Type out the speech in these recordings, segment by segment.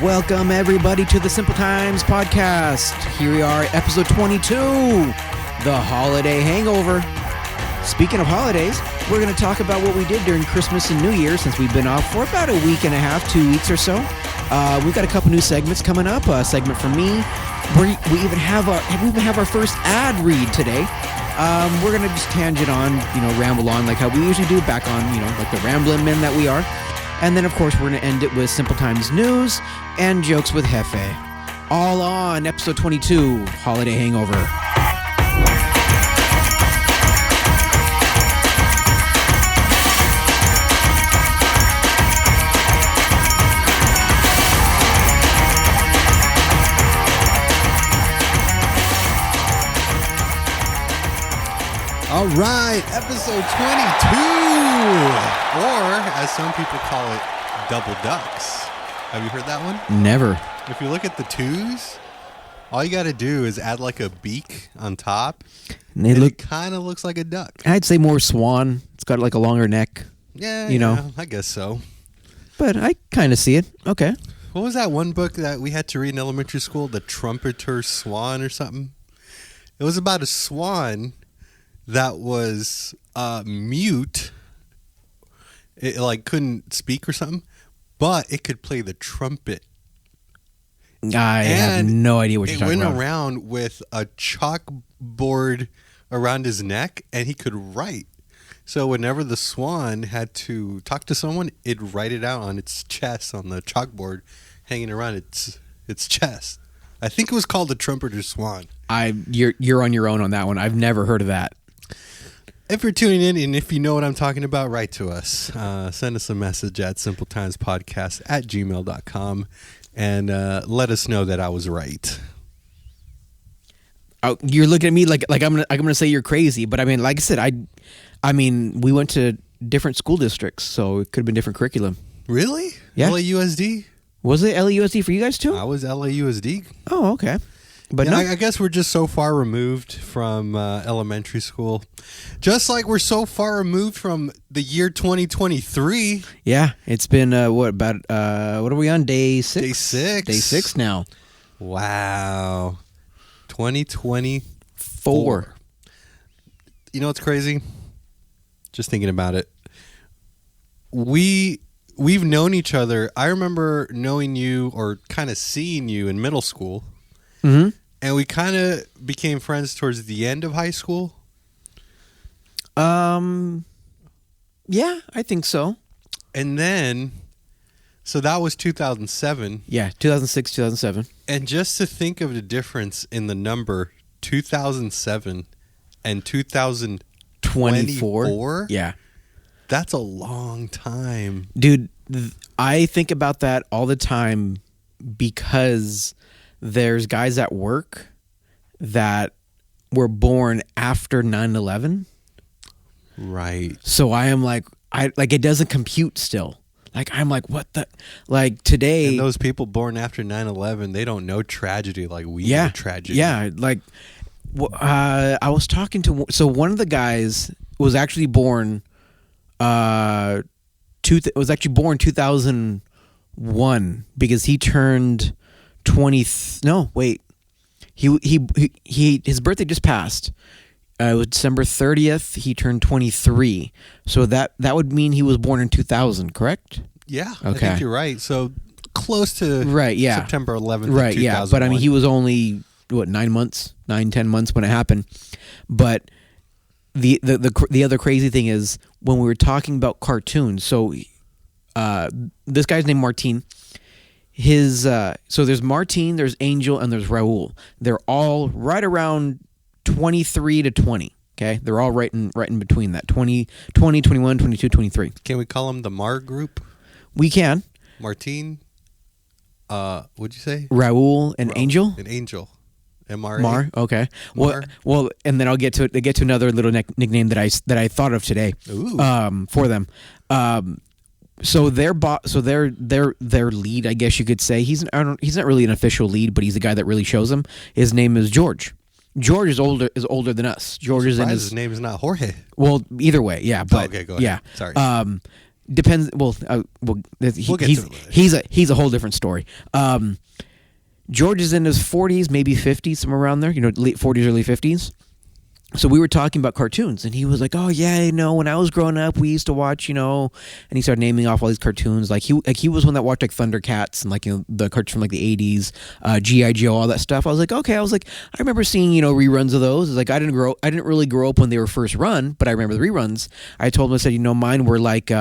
Welcome, everybody, to the Simple Times podcast. Here we are, episode 22, the holiday hangover. Speaking of holidays, we're going to talk about what we did during Christmas and New Year since we've been off for about a week and a half, 2 weeks or so. We've got a couple new segments coming up. A segment from me. We even have our first ad read today. We're going to just tangent on, ramble on like how we usually do back on, like the rambling men that we are. And then, of course, we're going to end it with Simple Times news and jokes with Jefe. All on episode 22, Holiday Hangover. All right, episode 22, or as some people call it, double ducks. Have you heard that one? Never. If you look at the twos, all you got to do is add like a beak on top, and it kind of looks like a duck. I'd say more swan. It's got like a longer neck. Yeah, I guess so. But I kind of see it. Okay. What was that one book that we had to read in elementary school? The Trumpeter Swan or something? It was about a swan that was mute. It like couldn't speak or something, but it could play the trumpet. I have no idea what you're talking about. It went around with a chalkboard around his neck, and he could write. So whenever the swan had to talk to someone, it'd write it out on its chest on the chalkboard hanging around its chest. I think it was called the Trumpeter Swan. You're on your own on that one. I've never heard of that. If you're tuning in and if you know what I'm talking about, write to us. Send us a message at simpletimespodcast@gmail.com and let us know that I was right. Oh, you're looking at me like I'm gonna say you're crazy, but I mean, like I said, I mean, we went to different school districts, so it could have been different curriculum. Really? Yeah. LAUSD? Was it LAUSD for you guys too? I was LAUSD. Oh, okay. But yeah, no. I guess we're just so far removed from elementary school. Just like we're so far removed from the year 2023. Yeah, it's been, what are we on? Day 6? Day 6. Day 6 now. Wow. 2024. You know what's crazy? Just thinking about it. We've known each other. I remember knowing you or kind of seeing you in middle school. Mm-hmm. And we kind of became friends towards the end of high school. Yeah, I think so. And then, so that was 2007. Yeah, 2006, 2007. And just to think of the difference in the number 2007 and 2024. Yeah. That's a long time. Dude, I think about that all the time because there's guys at work that were born after 9/11. Right. So I am like, it doesn't compute still. Like, I'm like, what the, like today. And those people born after 9/11, they don't know tragedy like we know tragedy. Yeah. Like, I was talking to, so one of the guys was actually born, was actually born 2001 because he turned 20. No, wait. His birthday just passed. It was December 30th. He turned 23. So that would mean he was born in 2000, correct? Yeah. Okay. I think you're right. So close to September 11th. Right. Yeah. But I mean, he was only 10 months when it happened. But the other crazy thing is when we were talking about cartoons. So this guy's named Martin. So there's Martin, there's Angel, and there's Raul. They're all right around 23 to 20. Okay, they're all right in between that 20, 21, 22, 23. Can we call them the Mar group? We can. Martin. What'd you say? Raul and Angel. And Angel. M-R-A. Mar. Okay. Mar. Well, and then I'll get to it. They get to another little nickname that I thought of today. Ooh. For them. So their lead, I guess you could say, he's not really an official lead, but he's the guy that really shows them. His name is George. George is older than us. George is in his name is not Jorge. Well, either way, yeah. But okay, go ahead. Yeah, sorry. Depends. We'll get to it later. He's a whole different story. George is in his 40s, maybe 50s, somewhere around there. Late 40s, early 50s. So we were talking about cartoons, and he was like, "Oh yeah, when I was growing up, we used to watch, And he started naming off all these cartoons. Like he was one that watched like Thundercats and the cartoons from like the '80s, GI Joe, all that stuff. I was like, okay. I was like, I remember seeing reruns of those. It's like I didn't really grow up when they were first run, but I remember the reruns. I told him, I said, mine were like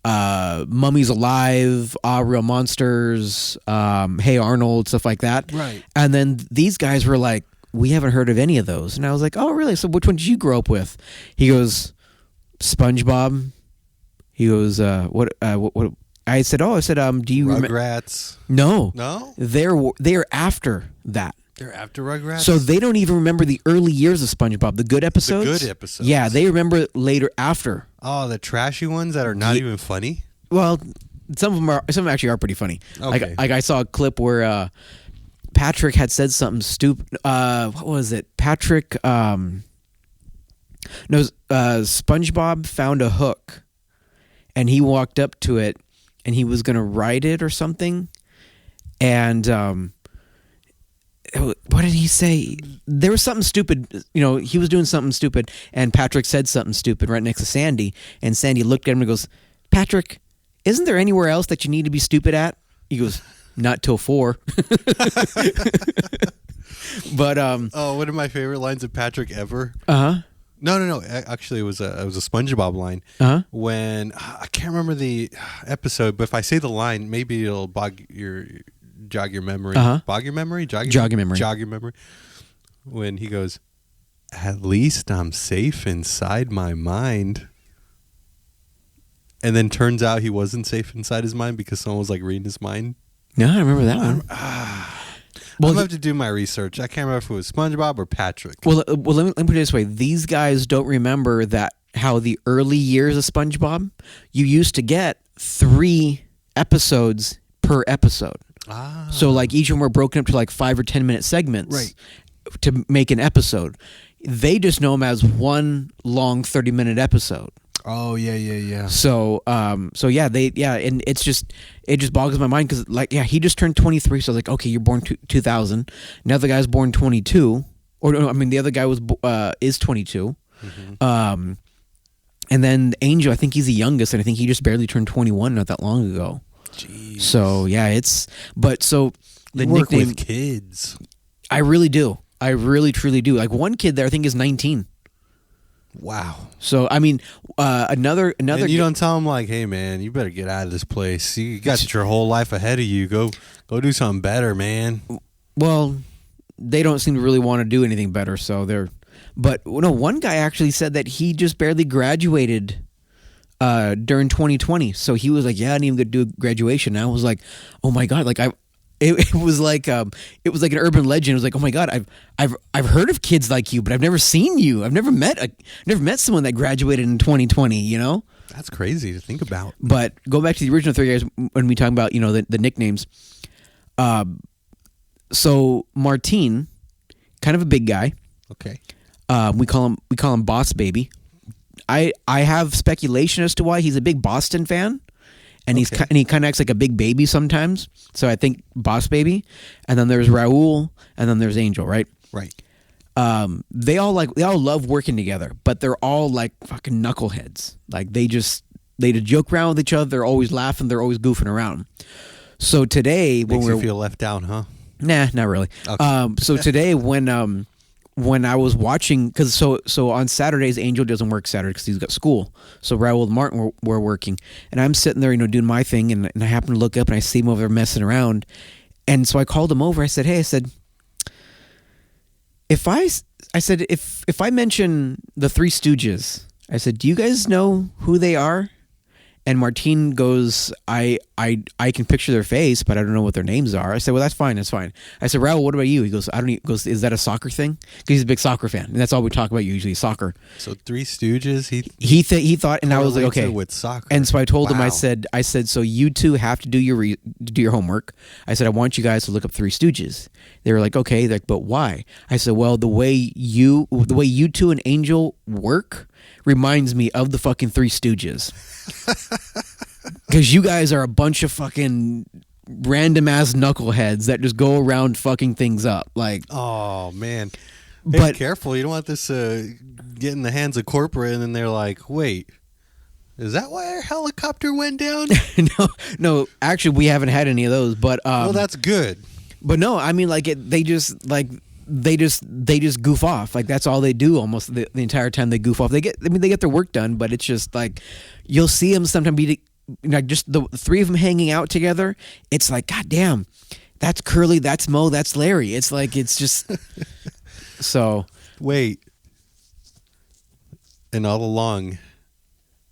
Mummies Alive, Real Monsters, Hey Arnold, stuff like that. Right. And then these guys were like, we haven't heard of any of those. And I was like, oh, really? So which one did you grow up with? He goes, SpongeBob. He goes, what? I said, do you remember? Rugrats. No. They're after that. They're after Rugrats? So they don't even remember the early years of SpongeBob, the good episodes. Yeah, they remember later after. Oh, the trashy ones that are not even funny? Well, some of them actually are pretty funny. Okay. Like I saw a clip where Patrick had said something stupid. What was it? Patrick, SpongeBob found a hook, and he walked up to it, and he was going to ride it or something. And what did he say? There was something stupid. He was doing something stupid, and Patrick said something stupid right next to Sandy. And Sandy looked at him and goes, "Patrick, isn't there anywhere else that you need to be stupid at?" He goes, "Not till 4." But one of my favorite lines of Patrick ever. No. Actually, it was a SpongeBob line. When I can't remember the episode, but if I say the line, maybe it'll jog your memory. Jog your memory. When he goes, "At least I'm safe inside my mind." And then turns out he wasn't safe inside his mind because someone was like reading his mind. No, I remember that one. I'll have to do my research. I can't remember if it was SpongeBob or Patrick. Well, let me put it this way. These guys don't remember that how the early years of SpongeBob, you used to get 3 episodes per episode. So like each one were broken up to like 5 or 10 minute segments, right, to make an episode. They just know them as one long 30-minute episode. Oh yeah. So and it just boggles my mind because he just turned 23. So I was like, okay, you're born 2000. Now the guy's born 22, or no, I mean the other guy is 22. Mm-hmm. And then Angel, I think he's the youngest, and I think he just barely turned 21 not that long ago. Jeez. So the you work nickname with kids. I really do. I really truly do. Like one kid there, I think is 19. Wow. So I mean, another. And you don't tell them like, "Hey man, you better get out of this place. You got your whole life ahead of you. Go do something better, man." Well, they don't seem to really want to do anything better. So they're. But one guy actually said that he just barely graduated during 2020. So he was like, "Yeah, I didn't even do graduation." And I was like, "Oh my god!" Like It was like an urban legend. It was like, oh my god, I've heard of kids like you, but I've never seen you. I've never met someone that graduated in 2020. That's crazy to think about. But go back to the original 3 guys when we talk about the nicknames. So Martin, kind of a big guy. Okay. We call him Boss Baby. I have speculation as to why he's a big Boston fan. And he kind of acts like a big baby sometimes. So I think Boss Baby. And then there's Raul. And then there's Angel, right? Right. They all love working together, but they're all like fucking knuckleheads. Like they just joke around with each other. They're always laughing. They're always goofing around. So today, Makes you feel left out, huh? Nah, not really. Okay. So today when I was watching, because so on Saturdays, Angel doesn't work Saturday because he's got school. So Raul and Martin were working, and I'm sitting there, doing my thing, and I happen to look up and I see him over there messing around, and so I called him over. I said, "Hey," I said, if I mention the Three Stooges, I said, "Do you guys know who they are?" And Martin goes, I can picture their face, but I don't know what their names are. I said, well, that's fine. I said, Raul, what about you? He goes, is that a soccer thing? Because he's a big soccer fan, and that's all we talk about usually, soccer. So Three Stooges, he thought, and I was like, okay, with soccer. And so I told him, I said, so you two have to do your homework. I said, I want you guys to look up Three Stooges. They were like, okay, but why? I said, well, the way you two and Angel work, reminds me of the fucking Three Stooges. Because you guys are a bunch of fucking random ass knuckleheads that just go around fucking things up. Like, oh man, but be careful. You don't want this get in the hands of corporate, and then they're like, wait, is that why our helicopter went down? no. Actually, we haven't had any of those. But well, that's good. But no, I mean, like they just goof off. Like that's all they do almost the entire time they goof off. They get their work done, but it's just like you'll see them sometimes be like just the three of them hanging out together. It's like, God damn, that's Curly, that's Mo, that's Larry. It's like, it's just so. Wait, and all along,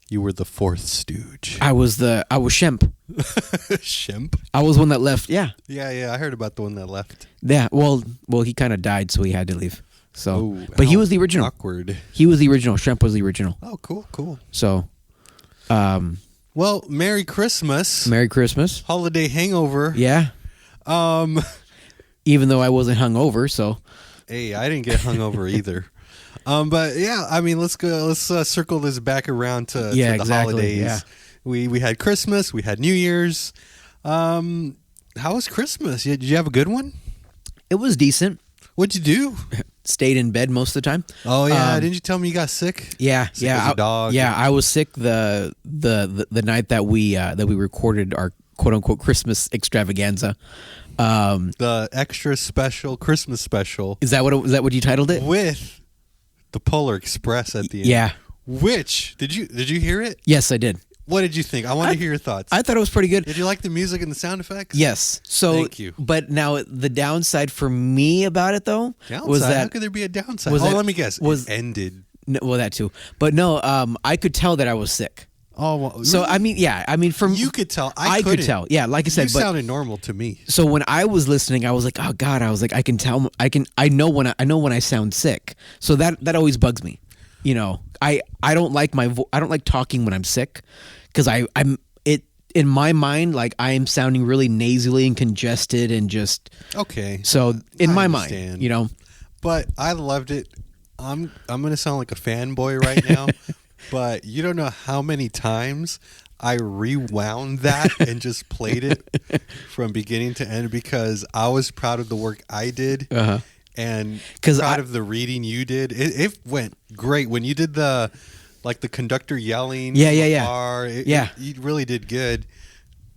you were the fourth stooge. I was Shemp. Shemp? I was one that left. Yeah. Yeah. I heard about the one that left. Yeah. Well, he kind of died, so he had to leave. So, oh, but he was the original. Awkward. He was the original. Shemp was the original. Oh, cool. So, well, Merry Christmas. Merry Christmas. Holiday hangover. Yeah. Even though I wasn't hungover, so. Hey, I didn't get hungover either. But yeah, I mean, let's go. Let's circle this back around to the holidays. Yeah. We had Christmas. We had New Year's. How was Christmas? Did you have a good one? It was decent. What'd you do? Stayed in bed most of the time. Oh yeah, didn't you tell me you got sick? Yeah, sick as a dog. Yeah, I was sick the night that we recorded our quote unquote Christmas extravaganza. The extra special Christmas special. Is that what you titled it? With the Polar Express at the end. Yeah. Which did you hear it? Yes, I did. What did you think? I want to hear your thoughts. I thought it was pretty good. Did you like the music and the sound effects? Yes. So, thank you. But now the downside for me about it though was that how could there be a downside? Let me guess. It ended. No, well, that too. But no, I could tell that I was sick. Oh, well, really? So I mean, from you could tell. I could tell. Yeah, like I said, you sounded normal to me. So when I was listening, I was like, oh God, I was like, I know when I sound sick. So that always bugs me. You know, I don't like I don't like talking when I'm sick because I'm in my mind, like I am sounding really nasally and congested and just okay. So in my mind, you know, but I loved it. I'm gonna sound like a fanboy right now, but you don't know how many times I rewound that and just played it from beginning to end because I was proud of the work I did. And proud of the reading you did. It went great when you did the conductor yelling. Yeah. You really did good,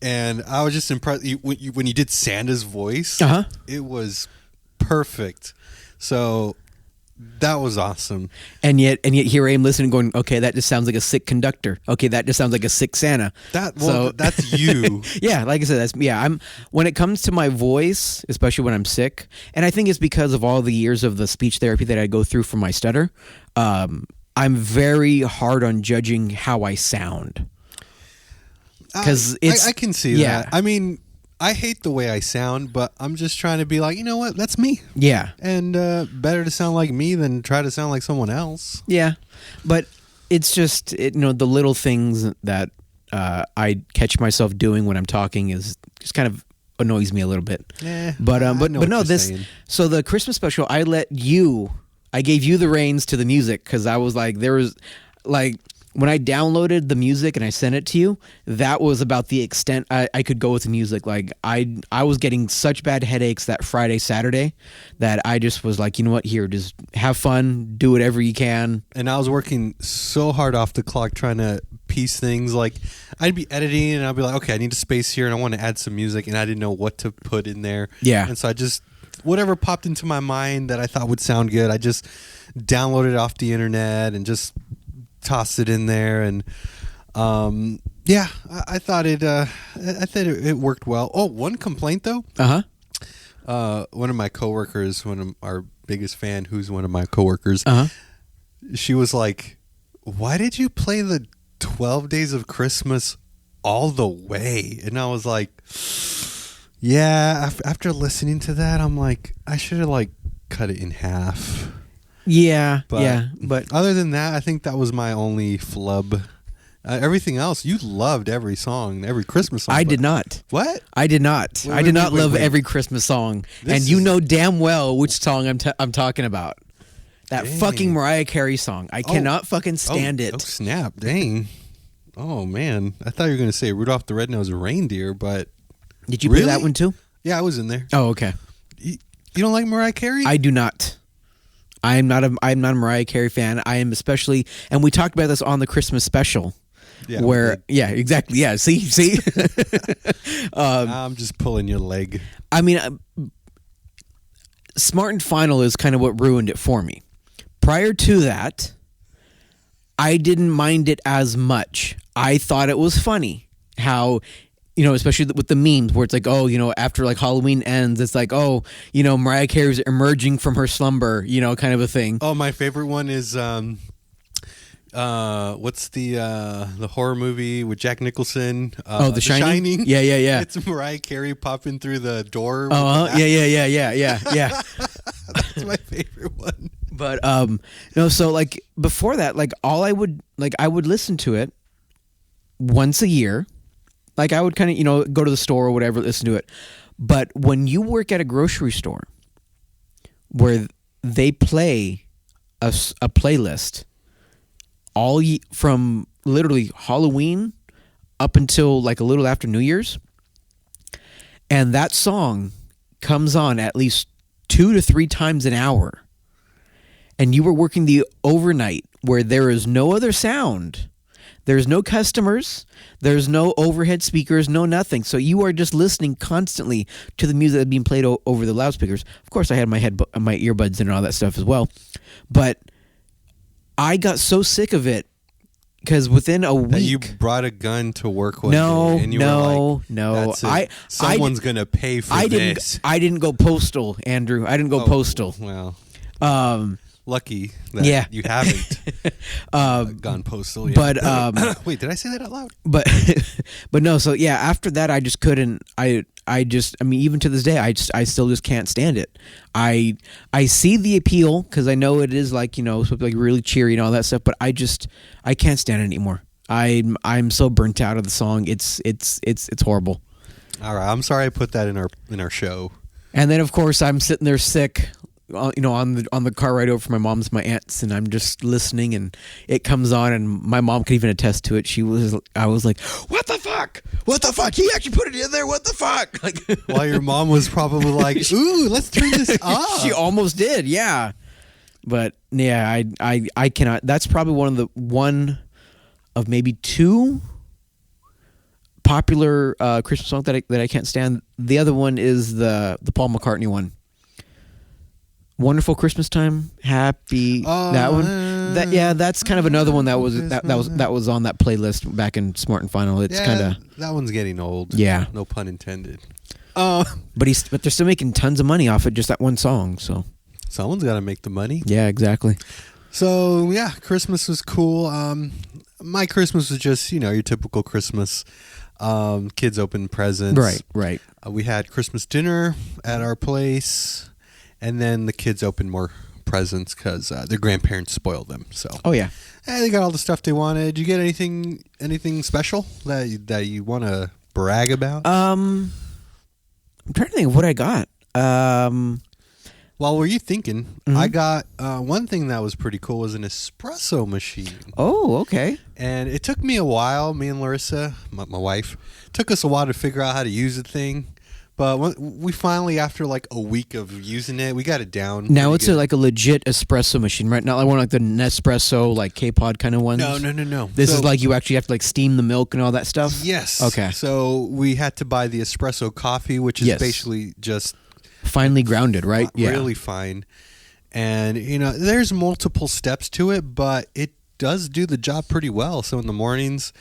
and I was just impressed when you did Santa's voice. It was perfect. So that was awesome. And yet here I am listening, going, okay, that just sounds like a sick conductor. Okay, that just sounds like a sick Santa. That's you. Yeah, like I said, I'm when it comes to my voice, especially when I'm sick, and I think it's because of all the years of the speech therapy that I go through for my stutter. I'm very hard on judging how I sound because I can see that. I mean, I hate the way I sound, but I'm just trying to be like, you know what? That's me. Yeah. And better to sound like me than try to sound like someone else. Yeah. But it's just, the little things that I catch myself doing when I'm talking is just kind of annoys me a little bit. Yeah. But no, so the Christmas special, I gave you the reins to the music because I was like, when I downloaded the music and I sent it to you, that was about the extent I could go with the music. Like I was getting such bad headaches that Friday, Saturday that I just was like, you know what, here, just have fun, do whatever you can. And I was working so hard off the clock trying to piece things. Like I'd be editing and I'd be like, okay, I need a space here and I want to add some music and I didn't know what to put in there. Yeah. And so I just, whatever popped into my mind that I thought would sound good, I just downloaded it off the internet and just tossed it in there, and I thought it worked well. Oh, one complaint though. One of my coworkers, one of our biggest fan, who's one of my coworkers, she was like, "Why did you play the 12 Days of Christmas all the way?" And I was like, "Yeah." After listening to that, I'm like, I should have cut it in half. Yeah, but other than that, I think that was my only flub. Everything else, you loved every song, every Christmas song. I did not. What? I did not. I did not love every Christmas song, and you know damn well which song I'm talking about. That Dang. fucking Mariah Carey song. I cannot fucking stand it. Oh, snap. Dang. Oh, man. I thought you were going to say Rudolph the Red-Nosed Reindeer, but... Did you play that one too? Yeah, I was in there. Oh, okay. You don't like Mariah Carey? I do not. I'm not a Mariah Carey fan. I am especially, and we talked about this on the Christmas special. Yeah, yeah, exactly. Yeah, see. I'm just pulling your leg. I mean, Smart and Final is kind of what ruined it for me. Prior to that, I didn't mind it as much. I thought it was funny how, especially with the memes where it's like, oh, after like Halloween ends, it's like, oh, Mariah Carey's emerging from her slumber, kind of a thing. Oh, my favorite one is what's the horror movie with Jack Nicholson? The Shining? Yeah. It's Mariah Carey popping through the door. Yeah. That's my favorite one. But so like before that, like I would listen to it once a year. Like I would kind of go to the store or whatever, listen to it. But when you work at a grocery store where they play a playlist from literally Halloween up until like a little after New Year's, and that song comes on at least 2 to 3 times an hour, and you were working the overnight where there is no other sound, there's no customers, there's no overhead speakers, no nothing, so you are just listening constantly to the music that's being played over the loudspeakers. Of course I had my earbuds in and all that stuff as well, but I got so sick of it because within a week... That you brought a gun to work one day and you were like, that's it. Someone's going to pay for this. I didn't go postal, Andrew. I didn't go postal. Well, lucky that you haven't gone postal yet. But wait, did I say that out loud? But no, so yeah, after that I just couldn't. I mean, even to this day, I still just can't stand it. I see the appeal because I know it is like supposed to be like really cheery and all that stuff, but I can't stand it anymore. I'm so burnt out of the song. It's horrible. All right, I'm sorry I put that in our show. And then of course I'm sitting there sick, on the car ride over from my mom's, my aunt's, and I'm just listening, and it comes on, and my mom could even attest to it. I was like, what the fuck? He actually put it in there. What the fuck? Like, while your mom was probably like, ooh, let's turn this off. She almost did, yeah. But yeah, I cannot. That's probably one of maybe 2 popular Christmas songs that I can't stand. The other one is the Paul McCartney one. Wonderful Christmas Time, Happy. That one. That's kind of another one that was on that playlist back in Smart and Final. It's kind of that one's getting old. Yeah, no pun intended. But they're still making tons of money off it, just that one song. So someone's got to make the money. Yeah, exactly. So yeah, Christmas was cool. My Christmas was just your typical Christmas. Kids open presents. Right. We had Christmas dinner at our place. And then the kids opened more presents because their grandparents spoiled them. So, they got all the stuff they wanted. Did you get anything special that you want to brag about? I'm trying to think of what I got. While were you thinking? Mm-hmm. I got one thing that was pretty cool was an espresso machine. Oh, okay. And it took me a while. Me and Larissa, my wife, took us a while to figure out how to use the thing. But we finally, after like a week of using it, we got it down. Now it's like a legit espresso machine, right? Not like one like the Nespresso, like K-Pod kind of ones? No. This is like you actually have to like steam the milk and all that stuff? Yes. Okay. So we had to buy the espresso coffee, which is basically just... finely grounded, right? Really fine. And, there's multiple steps to it, but it does do the job pretty well. So in the mornings,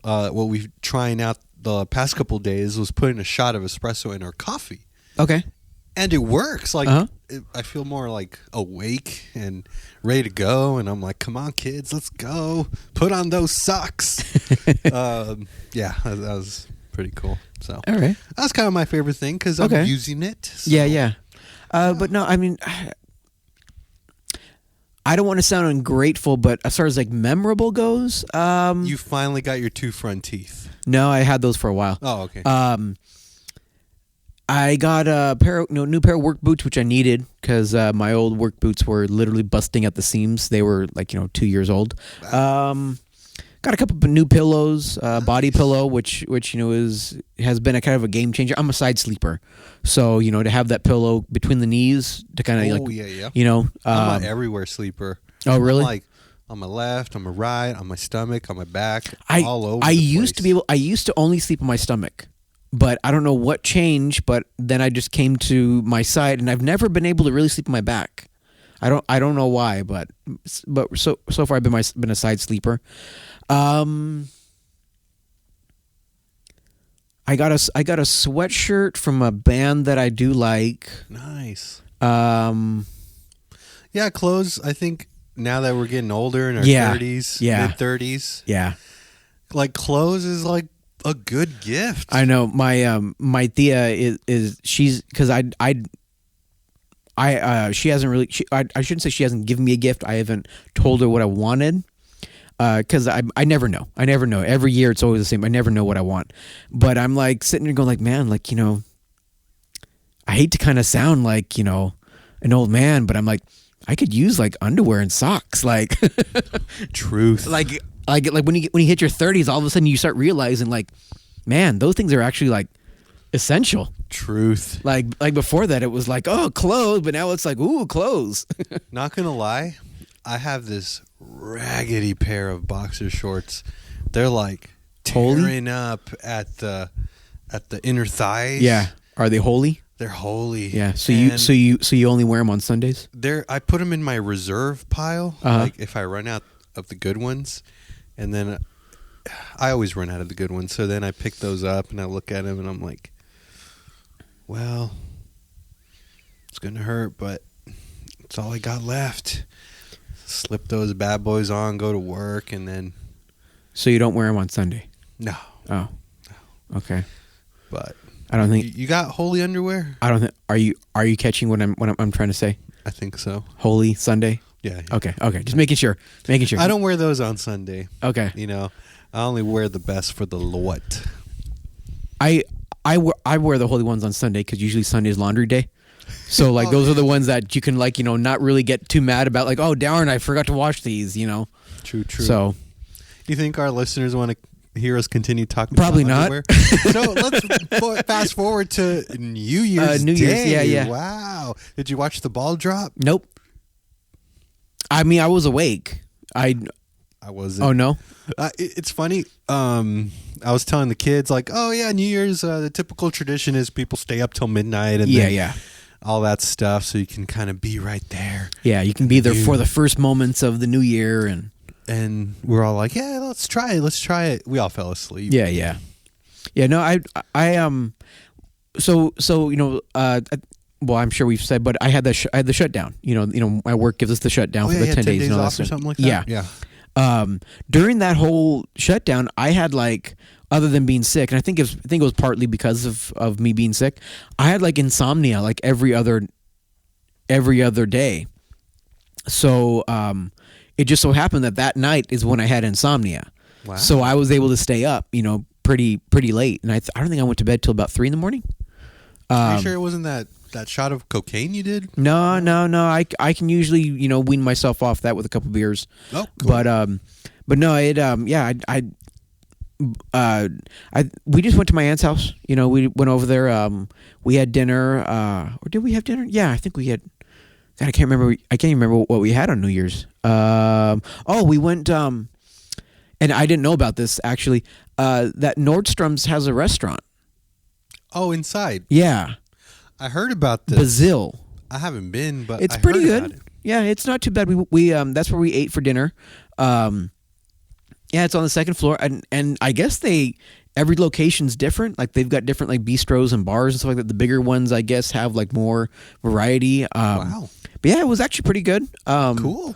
what we're trying out the past couple days was putting a shot of espresso in our coffee. Okay. And it works. Like I feel more like awake and ready to go. And I'm like, come on, kids, let's go. Put on those socks. That was pretty cool. So all right. That's kind of my favorite thing because I'm using it. So. Yeah. But no, I mean, I don't want to sound ungrateful, but as far as like memorable goes, you finally got your 2 front teeth. No, I had those for a while. Oh, okay. I got a pair of, new pair of work boots, which I needed because my old work boots were literally busting at the seams. They were like 2 years old. Got a couple of new pillows, body pillow, which has been a kind of a game changer. I'm a side sleeper, so to have that pillow between the knees to kind of I'm an everywhere sleeper. Oh, really? I'm like on my left, on my right, on my stomach, on my back, all over. I used to only sleep on my stomach, but I don't know what changed. But then I just came to my side, and I've never been able to really sleep on my back. I don't know why, but so far I've been a side sleeper. I got a sweatshirt from a band that I do like. Nice. Yeah, clothes. I think now that we're getting older in our 30s, mid 30s, like clothes is like a good gift. I know my Thea is she's because she hasn't really I shouldn't say she hasn't given me a gift. I haven't told her what I wanted. Because I never know. Every year it's always the same. I never know what I want. But I'm like sitting there going like, man, like, I hate to kind of sound like, an old man, but I'm like, I could use like underwear and socks. Like, truth. Like when you hit your 30s, all of a sudden you start realizing like, man, those things are actually like essential. Truth. Like before that, it was like, oh, clothes. But now it's like, ooh, clothes. Not going to lie. I have this raggedy pair of boxer shorts. They're like tearing up at the inner thighs. Yeah. Are they holy? They're holy. Yeah. So you only wear them on Sundays? I put them in my reserve pile. Uh-huh. Like if I run out of the good ones, and then I always run out of the good ones. So then I pick those up and I look at them and I'm like, well, it's gonna hurt, but it's all I got left. Slip those bad boys on, go to work, and then. So you don't wear them on Sunday? No. Oh. No. Okay. But I don't think you got holy underwear. I don't think. Are you catching what I'm trying to say? I think so. Holy Sunday. Yeah. Okay. Just making sure. I don't wear those on Sunday. Okay. I only wear the best for the Lord. I wear the holy ones on Sunday because usually Sunday is laundry day. So like those are the ones that you can like not really get too mad about, like, oh darn, I forgot to wash these. True. So you think our listeners want to hear us continue talking? Probably about not. So let's fast forward to New Year's Day. Yeah. Wow. Did you watch the ball drop? Nope. I mean, I was awake. I wasn't. Oh no. It's funny. I was telling the kids like, oh yeah, New Year's. The typical tradition is people stay up till midnight and all that stuff, so you can kind of be right there. Yeah, you can be there for the first moments of the new year, and we're all like, yeah, let's try it. We all fell asleep. Yeah. No, I so well, I'm sure we've said, but I had the shutdown. My work gives us the shutdown for the 10 days and all off or something like that. Yeah. During that whole shutdown, I had like, other than being sick, and I think it was partly because of me being sick, I had like insomnia like every other day. So it just so happened that night is when I had insomnia. Wow. So I was able to stay up, pretty late, and I don't think I went to bed till about 3 a.m. Are you sure it wasn't that shot of cocaine you did? No. I can usually wean myself off that with a couple beers. Oh, cool. But no, we just went to my aunt's house. We went over there. We had dinner. Or did we have dinner? Yeah, I think we had. God, I can't remember. I can't even remember what we had on New Year's. We went. And I didn't know about this actually. That Nordstrom's has a restaurant. Oh, inside. Yeah, I heard about this. Basil. I haven't been, but it's pretty good. Yeah, it's not too bad. We that's where we ate for dinner. Yeah, it's on the second floor, and I guess every location's different. Like they've got different like bistros and bars and stuff like that. The bigger ones, I guess, have like more variety. Wow. But yeah, it was actually pretty good. Cool.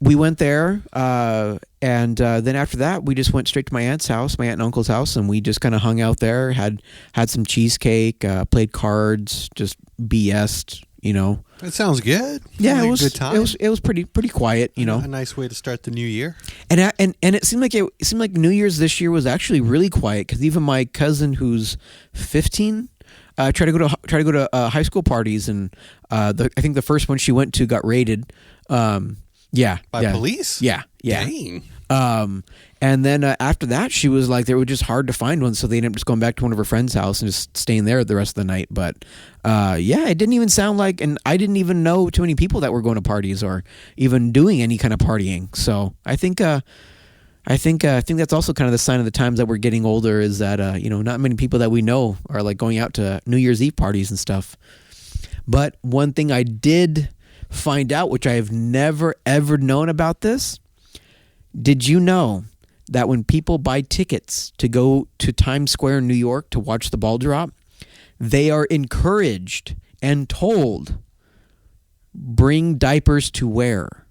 We went there, and then after that, we just went straight to my aunt and uncle's house, and we just kind of hung out there, had some cheesecake, played cards, just BS'd, That sounds good. Yeah, it was a good time. It was pretty quiet, A nice way to start the new year. And it seemed like New Year's this year was actually really quiet because even my cousin who's 15, try to go to high school parties, and I think the first one she went to got raided. By police? Yeah. Dang. And then after that, she was like, they were just hard to find one, so they ended up just going back to one of her friend's house and just staying there the rest of the night. But it didn't even sound like, and I didn't even know too many people that were going to parties or even doing any kind of partying. So I think that's also kind of the sign of the times that we're getting older, is that not many people that we know are like going out to New Year's Eve parties and stuff. But one thing I did find out, which I have never ever known about this, did you know that when people buy tickets to go to Times Square in New York to watch the ball drop, they are encouraged and told, bring diapers to wear,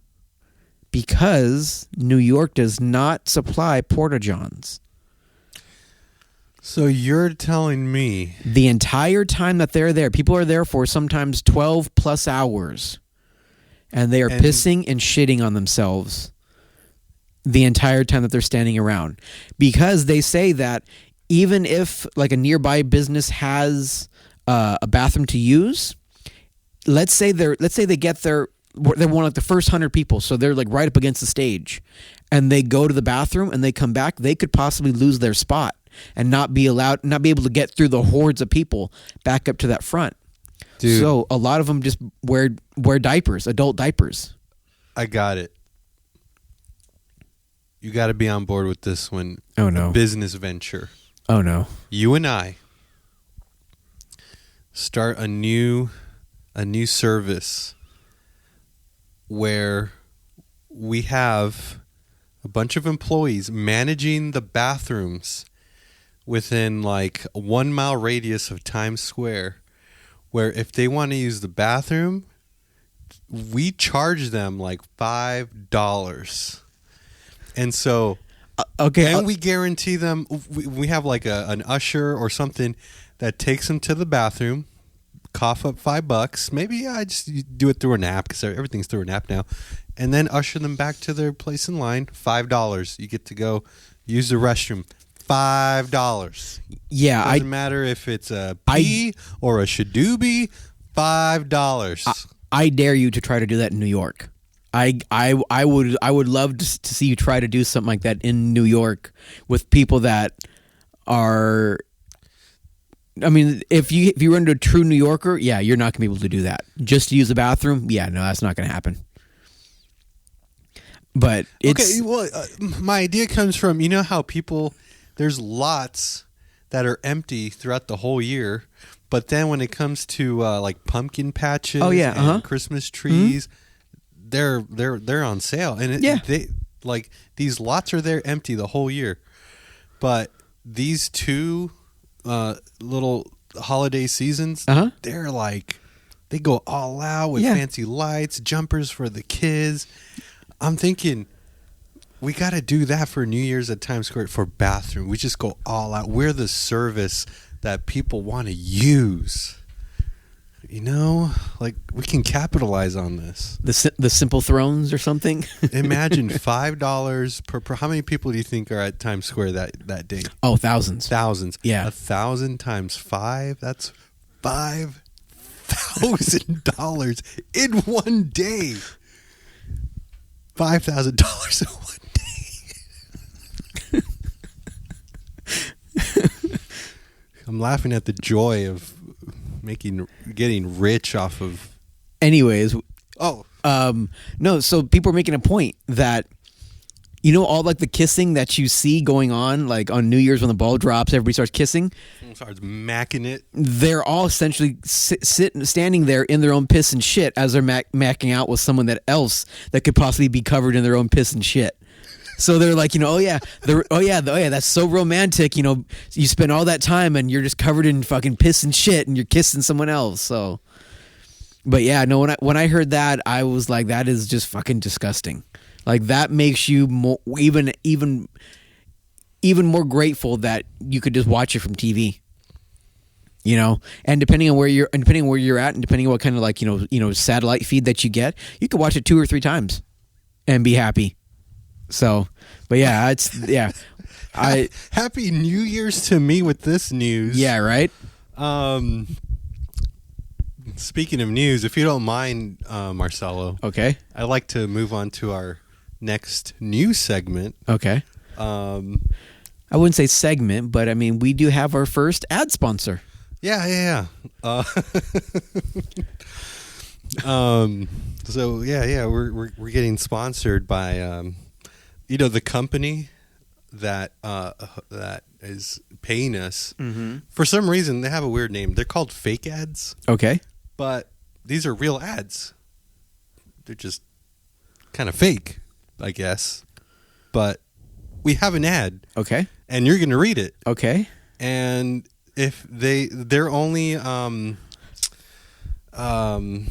because New York does not supply porta-johns. So you're telling me the entire time that they're there, people are there for sometimes 12 plus hours, and they are pissing and shitting on themselves the entire time that they're standing around, because they say that even if like a nearby business has a bathroom to use, let's say they get there, they want like the first 100 people, so they're like right up against the stage, and they go to the bathroom and they come back, they could possibly lose their spot and not be able to get through the hordes of people back up to that front. Dude, so a lot of them just wear diapers, adult diapers. I got it. You got to be on board with this one. Oh no. Business venture. Oh no. You and I start a new service where we have a bunch of employees managing the bathrooms within like a 1 mile radius of Times Square, where if they want to use the bathroom, we charge them like $5. And so, and we guarantee them, we have like an usher or something that takes them to the bathroom, cough up $5. Maybe I just do it through an app, because everything's through an app now, and then usher them back to their place in line. $5. You get to go use the restroom. $5. Yeah, doesn't matter if it's a pee or a shadoobie. $5. I dare you to try to do that in New York. I would love to see you try to do something like that in New York with people that are. I mean, if you run into a true New Yorker, yeah, you're not gonna be able to do that. Just to use the bathroom, yeah, no, that's not gonna happen. But it's okay. Well, my idea comes from, you know how there's lots that are empty throughout the whole year, but then when it comes to like pumpkin patches, and Christmas trees. Mm-hmm. They're on sale, and they like these lots are there empty the whole year, but these two little holiday seasons, they're like, they go all out with fancy lights, jumpers for the kids. I'm thinking we got to do that for New Year's at Times Square for bathroom. We just go all out. We're the service that people want to use. You know, like we can capitalize on this. The Simple Thrones or something. Imagine $5 per. How many people do you think are at Times Square that day? Oh, thousands. Thousands. Yeah. 1,000 times 5. That's $5,000 in one day. $5,000 in one day. I'm laughing at the joy of getting rich off of. Anyways, no. So people are making a point that, you know, all like the kissing that you see going on, like on New Year's when the ball drops, everybody starts kissing. Someone starts macking it. They're all essentially standing there in their own piss and shit as they're macking out with someone else that could possibly be covered in their own piss and shit. So they're like, you know, that's so romantic. You know, you spend all that time and you're just covered in fucking piss and shit, and you're kissing someone else. So, but yeah, no. When I heard that, I was like, that is just fucking disgusting. Like that makes you even more grateful that you could just watch it from TV. You know, and depending on where you're at, and depending on what kind of like you know satellite feed that you get, you could watch it 2 or 3 times and be happy. So, but yeah, Happy New Year's to me with this news. Yeah, right. Speaking of news, if you don't mind, Marcelo, Okay. I'd like to move on to our next news segment. Okay. I wouldn't say segment, but I mean, we do have our first ad sponsor. Yeah. So we're getting sponsored by the company that is paying us. Mm-hmm. For some reason, they have a weird name. They're called fake ads, Okay. but these are real ads. They're just kind of fake, I guess. But we have an ad. Okay. And you're going to read it. Okay. And if they're only in the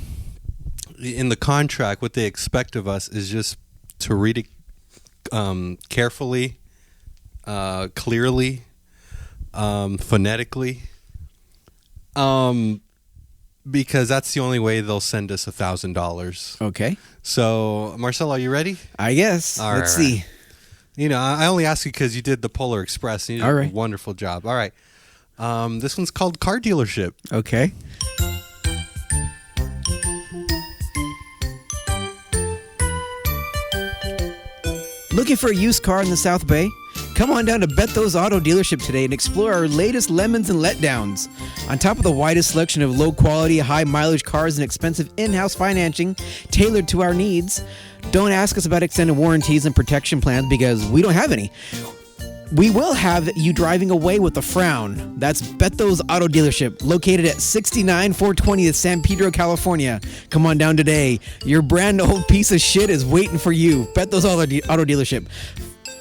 contract, what they expect of us is just to read it carefully, clearly, phonetically, because that's the only way they'll send us $1,000. Okay. So, Marcelo, are you ready? I guess. Let's see. I only ask you because you did the Polar Express. And you did a wonderful job. All right. This one's called Car Dealership. Okay. Looking for a used car in the South Bay? Come on down to Betho's Auto Dealership today and explore our latest lemons and letdowns. On top of the widest selection of low-quality, high-mileage cars and expensive in-house financing tailored to our needs, don't ask us about extended warranties and protection plans because we don't have any. We will have you driving away with a frown. That's Betho's Auto Dealership, located at 69420 San Pedro, California. Come on down today. Your brand old piece of shit is waiting for you. Betho's Auto Dealership.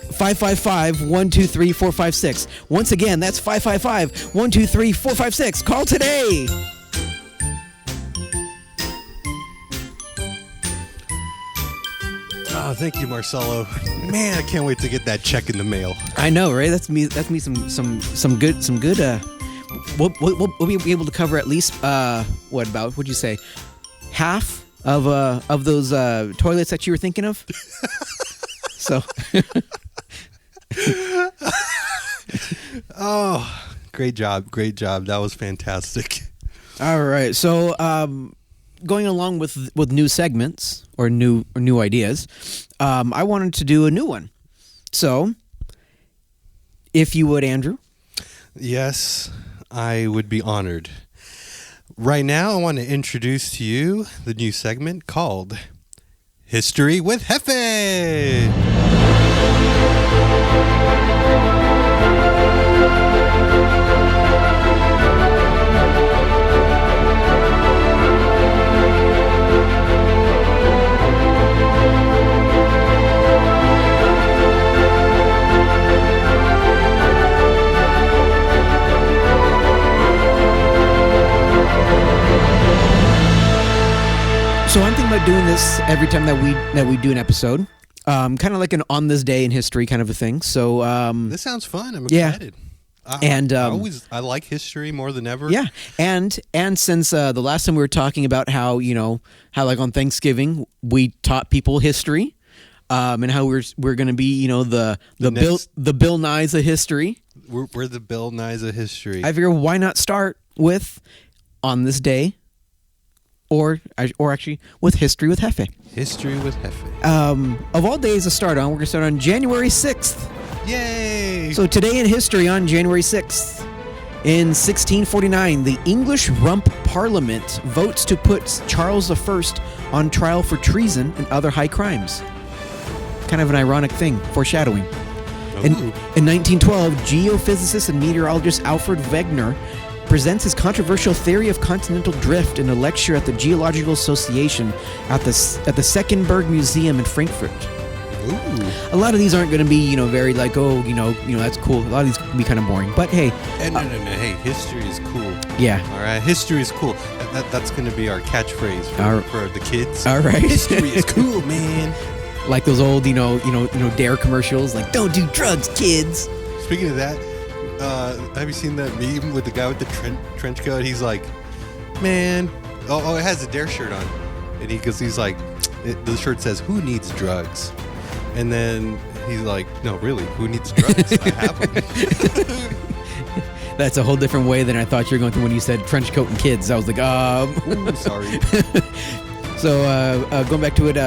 555-123-456. Once again, that's 555-123-456. Call today. Oh, thank you, Marcelo. Man, I can't wait to get that check in the mail. I know, right? That's me. Some good. We'll be able to cover at least what'd you say? Half of those toilets that you were thinking of. So. Oh, great job. That was fantastic. All right. So, going along with new segments or new ideas, I wanted to do a new one. So, if you would, Andrew. Yes, I would be honored. Right now, I want to introduce to you the new segment called History with Jefe. So I'm thinking about doing this every time that we do an episode, kind of like an on this day in history kind of a thing. So this sounds fun. I'm excited. I like history more than ever. Yeah, and since the last time we were talking about how like on Thanksgiving we taught people history, and how we're going to be the Bill Nye's of history. We're the Bill Nye's of history. I figure why not start with on this day. Or actually, with History with Jefe. History with Jefe. Of all days to start on, we're going to start on January 6th. Yay! So today in history on January 6th, in 1649, the English Rump Parliament votes to put Charles I on trial for treason and other high crimes. Kind of an ironic thing, foreshadowing. In 1912, geophysicist and meteorologist Alfred Wegener presents his controversial theory of continental drift in a lecture at the Geological Association at the Seckenberg Museum in Frankfurt. Ooh. A lot of these aren't going to be, very like, that's cool. A lot of these can be kind of boring. But hey, no. Hey, history is cool. Yeah. All right, history is cool. That's going to be our catchsphase for the kids. All right. History is cool, man. Like those old, Dare commercials, like don't do drugs, kids. Speaking of that. Have you seen that meme with the guy with the trench coat? He's like, man, it has a Dare shirt on, and he's like, the shirt says, "Who needs drugs?" And then he's like, "No, really, who needs drugs? I have them." That's a whole different way than I thought you were going to when you said trench coat and kids. I was like, Ooh, sorry. So going back to it,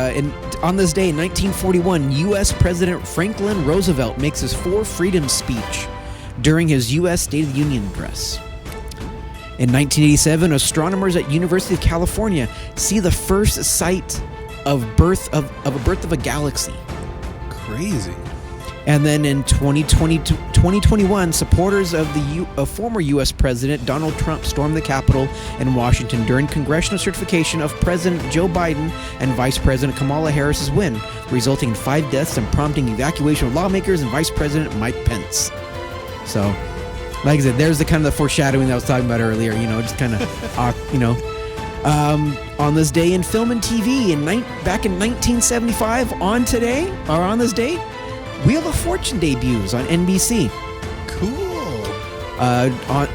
on this day in 1941, U.S. President Franklin Roosevelt makes his Four Freedoms speech during his U.S. State of the Union address. In 1987, astronomers at University of California see the first sight of a birth of a galaxy. Crazy. And then in 2021, supporters of the former U.S. President Donald Trump stormed the Capitol in Washington during congressional certification of President Joe Biden and Vice President Kamala Harris's win, resulting in 5 deaths and prompting evacuation of lawmakers and Vice President Mike Pence. So, like I said, there's the kind of the foreshadowing that I was talking about earlier. Just kind of, on this day in film and TV, back in 1975, on this day, Wheel of Fortune debuts on NBC. Cool.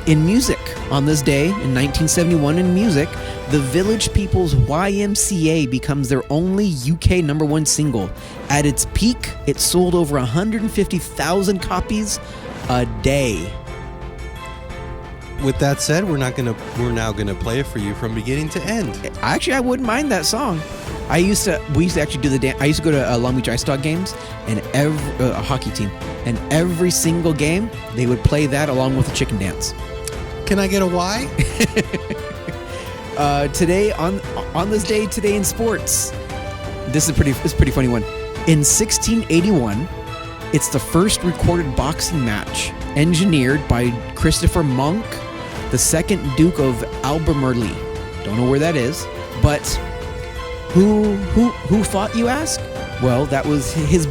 In music, on this day in 1971 in music, the Village People's YMCA becomes their only UK #1 single. At its peak, it sold over 150,000 copies a day. With that said, we're now gonna play it for you from beginning to end. Actually, I wouldn't mind that song. We used to actually do the dance. I used to go to Long Beach Ice Dog games, and a hockey team, and every single game they would play that along with the chicken dance. Can I get a why? Today on this day today in sports, this is a pretty funny one. In 1681, it's the first recorded boxing match engineered by Christopher Monk, the second Duke of Albemarle. Don't know where that is, but who fought, you ask? Well, that was his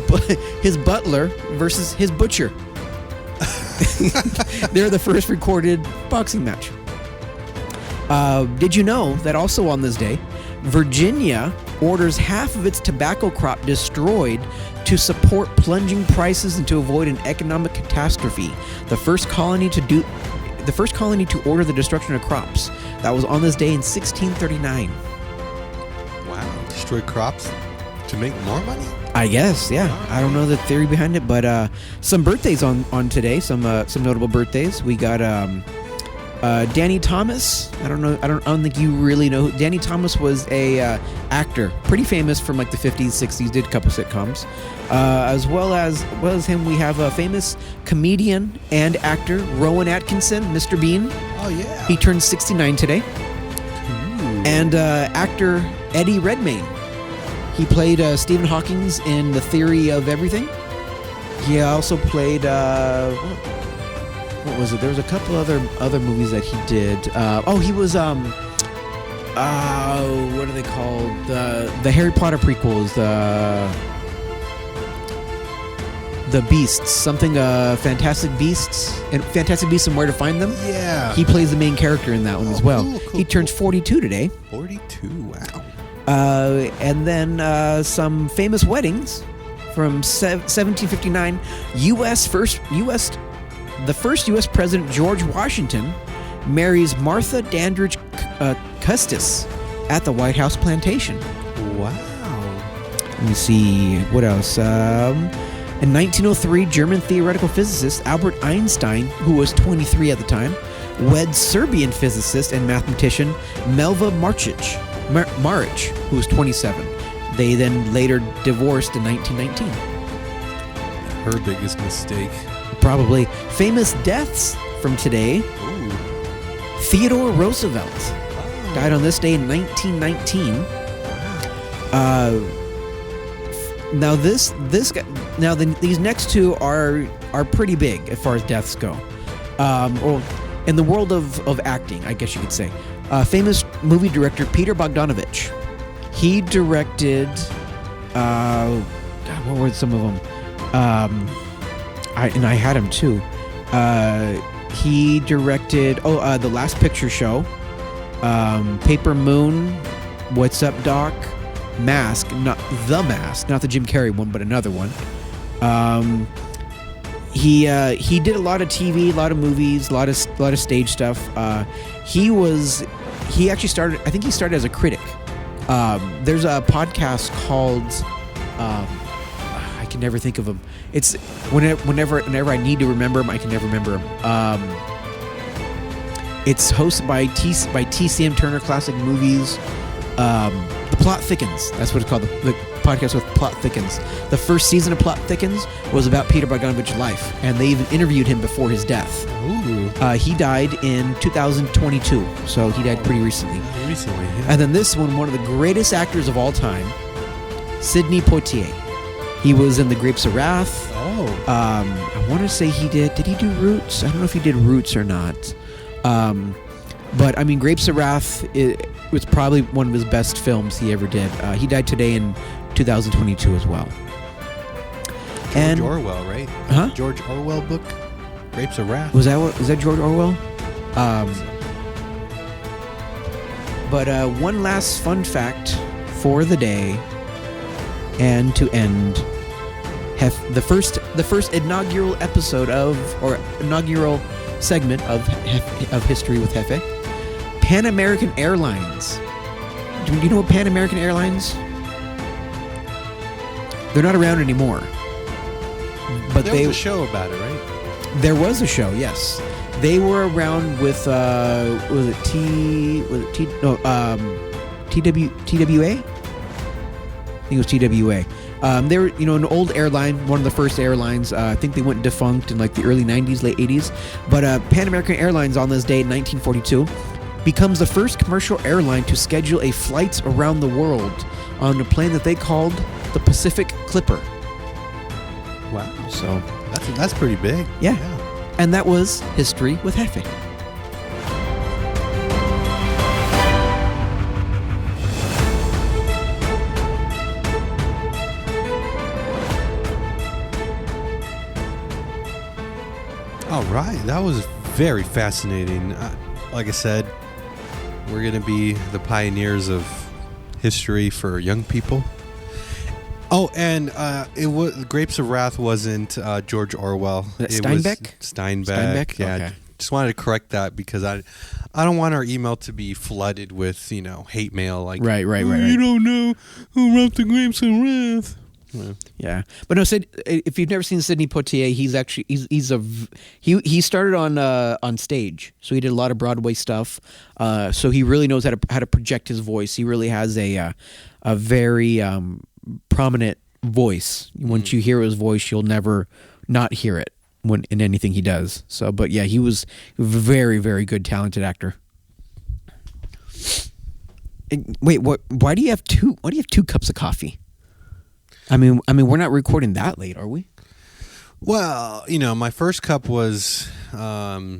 butler versus his butcher. They're the first recorded boxing match. Did you know that also on this day, Virginia orders half of its tobacco crop destroyed to support plunging prices and to avoid an economic catastrophe? The first colony to order the destruction of crops. That was on this day in 1639. Wow, destroy crops to make more money? I guess, yeah. I don't know the theory behind it, but some birthdays on today. Some notable birthdays. We got Danny Thomas. I don't think you really know. Danny Thomas was a actor, pretty famous from like the 50s, 60s. Did a couple sitcoms. As well as him, we have a famous comedian and actor, Rowan Atkinson, Mr. Bean. Oh yeah. He turned 69 today. Ooh. And actor Eddie Redmayne. He played Stephen Hawking in The Theory of Everything. He also played what was it? There was a couple other movies that he did. He was what are they called? The Harry Potter prequels. The Beasts, something Fantastic Beasts and Where to Find Them. Yeah. He plays the main character in that one as well. Cool, He turns 42 today. 42. Wow. And then some famous weddings from 1759. The first U.S. President George Washington marries Martha Dandridge Custis at the White House plantation. Wow. Let me see what else. In 1903, German theoretical physicist Albert Einstein, who was 23 at the time, wed Serbian physicist and mathematician Melva Maric, who was 27. They then later divorced in 1919. Her biggest mistake. Probably. Famous deaths from today. Ooh. Theodore Roosevelt died on this day in 1919. Now these next two are pretty big as far as deaths go. In the world of acting, I guess you could say. Famous movie director Peter Bogdanovich. He directed what were some of them? I had him too. He directed The Last Picture Show, Paper Moon, What's Up Doc, Mask, not the Jim Carrey one, but another one. He did a lot of TV, a lot of movies, a lot of stage stuff. He actually started. I think he started as a critic. There's a podcast called. I can never think of him. It's whenever I need to remember him, I can never remember him. It's hosted by TCM Turner Classic Movies. The Plot Thickens. That's what it's called. The podcast with Plot Thickens. The first season of Plot Thickens was about Peter Bogdanovich's life, and they even interviewed him before his death. Ooh. He died in 2022, so he died pretty recently. Recently, yeah. And then this one of the greatest actors of all time, Sidney Poitier. He was in The Grapes of Wrath. Oh. I want to say did he do Roots? I don't know if he did Roots or not. But I mean, Grapes of Wrath was probably one of his best films he ever did. He died today in 2022 as well. George Orwell, right? Huh? George Orwell book, Grapes of Wrath. Was that George Orwell? But one last fun fact for the day, and to end, the first inaugural episode inaugural segment of History with Jefe. Pan American Airlines. Do you know what Pan American Airlines? They're not around anymore. But there was a show about it, right? There was a show, yes. They were around with TWA? I think it was TWA. They were, an old airline, one of the first airlines. I think they went defunct in like the early 90s, late 80s. But Pan American Airlines on this day in 1942 becomes the first commercial airline to schedule a flight around the world on a plane that they called the Pacific Clipper. Wow. So that's pretty big. Yeah. And that was History with Jefe. All right, that was very fascinating. Like I said, we're going to be the pioneers of history for young people. Oh, and Grapes of Wrath wasn't George Orwell. Steinbeck? Was Steinbeck. Yeah. Okay. Just wanted to correct that because I don't want our email to be flooded with hate mail like right. You don't know who wrote the Grapes of Wrath. Yeah, but no, Sid, if you've never seen Sidney Poitier, he started on stage, so he did a lot of Broadway stuff. So he really knows how to project his voice. He really has a very prominent voice. Once you hear his voice, you'll never not hear it in anything he does. So, but yeah, he was a very, very good, talented actor. Wait, what? Why do you have two cups of coffee? I mean, we're not recording that late, are we? Well, my first cup was my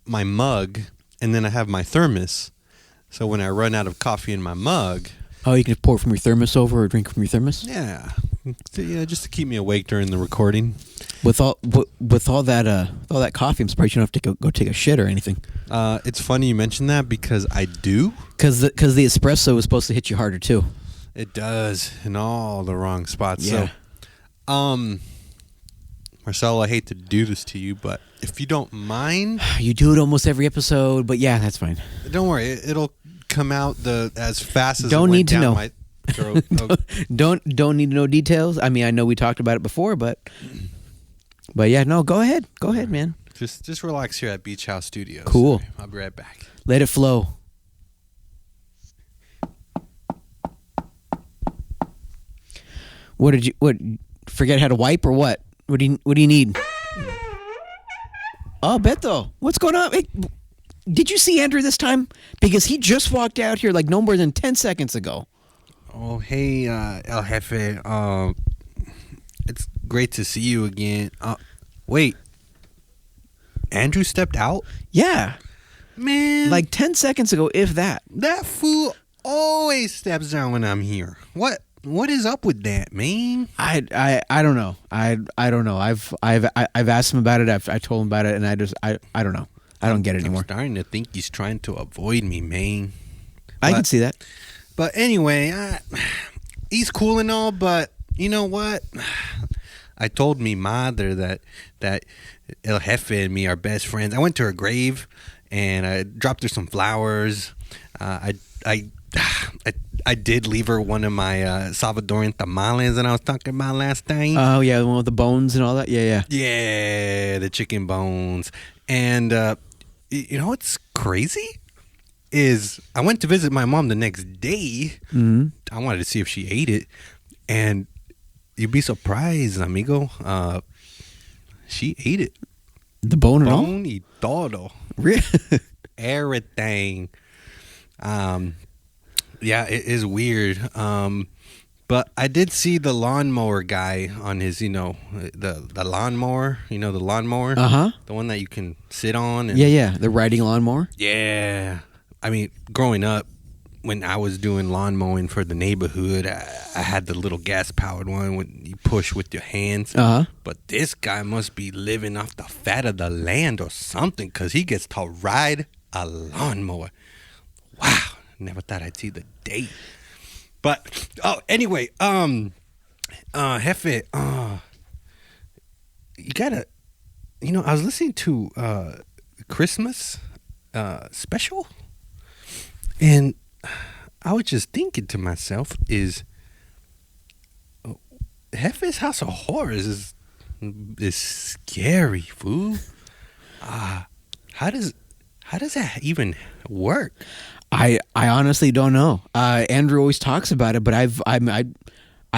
mug, and then I have my thermos. So when I run out of coffee in my mug... Oh, you can pour from your thermos over or drink from your thermos? Yeah. Just to keep me awake during the recording. With all that coffee, I'm surprised you don't have to go take a shit or anything. It's funny you mentioned that because I do. Because the espresso is supposed to hit you harder, too. It does, in all the wrong spots. Yeah. So, Marcelo, I hate to do this to you, but if you don't mind... You do it almost every episode, but yeah, that's fine. Don't worry, it'll come out as fast as don't it went need to down know. my throat. Don't need to know details. I mean, I know we talked about it before, but yeah, no, go ahead, man. Just relax here at Beach House Studios. Cool. I'll be right back. Let it flow. What? Forget how to wipe or what? What do you need? Oh, Beto, what's going on? Hey, did you see Andrew this time? Because he just walked out here like no more than 10 seconds ago. Oh, hey, El Jefe. It's great to see you again. Wait. Andrew stepped out? Yeah. Man. Like 10 seconds ago, if that. That fool always steps down when I'm here. What is up with that, man? I don't know. I don't know. I've asked him about it. I told him about it, and I don't know. I don't get it anymore. I'm starting to think he's trying to avoid me, man. I can see that. But anyway, he's cool and all, but you know what? I told me mother that El Jefe and me are best friends. I went to her grave and I dropped her some flowers. I did leave her one of my Salvadorian tamales that I was talking about last time. Oh yeah, the one with the bones and all that. Yeah. Yeah, the chicken bones. And You know what's crazy? Is I went to visit my mom the next day. Mm-hmm. I wanted to see if she ate it. And you'd be surprised, amigo. She ate it. The bone and all? Bone y todo. Really? Everything. Yeah, it is weird. But I did see the lawnmower guy on his, the lawnmower, the lawnmower. Uh-huh. The one that you can sit on. And, Yeah. The riding lawnmower. yeah. I mean, growing up, when I was doing lawn mowing for the neighborhood, I had the little gas-powered one when you push with your hands. Uh-huh. But this guy must be living off the fat of the land or something, because he gets to ride a lawnmower. Wow. Never thought I'd see the day. But, anyway, Jefe, you gotta, I was listening to Christmas special, and I was just thinking to myself, Jefe's House of Horrors is scary, fool. How does that even work? I honestly don't know. Andrew always talks about it, but I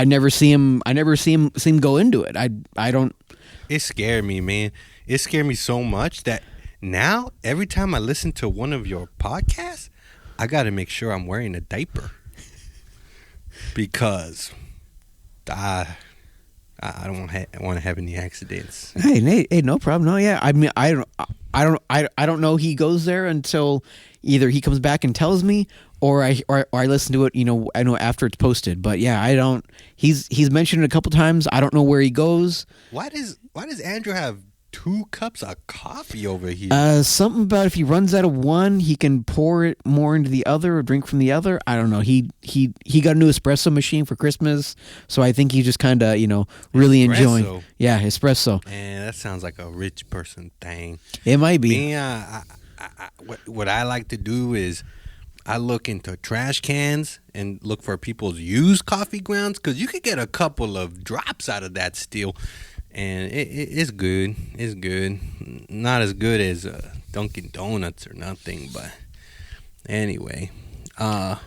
never see him. I never see him go into it. I don't. It scared me, man. It scared me so much that now every time I listen to one of your podcasts, I got to make sure I'm wearing a diaper, because I don't want to have any accidents. Hey, no problem. No, yeah. I mean, I don't know he goes there until either he comes back and tells me, or I listen to it. I know after it's posted. But yeah, I don't. He's mentioned it a couple times. I don't know where he goes. Why does Andrew have 2 cups of coffee over here? Something about if he runs out of one, he can pour it more into the other or drink from the other. I don't know. He got a new espresso machine for Christmas, so I think he's just kind of really enjoying. Yeah, espresso. Man, that sounds like a rich person thing. It might be. Me, what I like to do is I look into trash cans and look for people's used coffee grounds, because you could get a couple of drops out of that still. And it's good. It's good. Not as good as Dunkin' Donuts or nothing, but anyway. How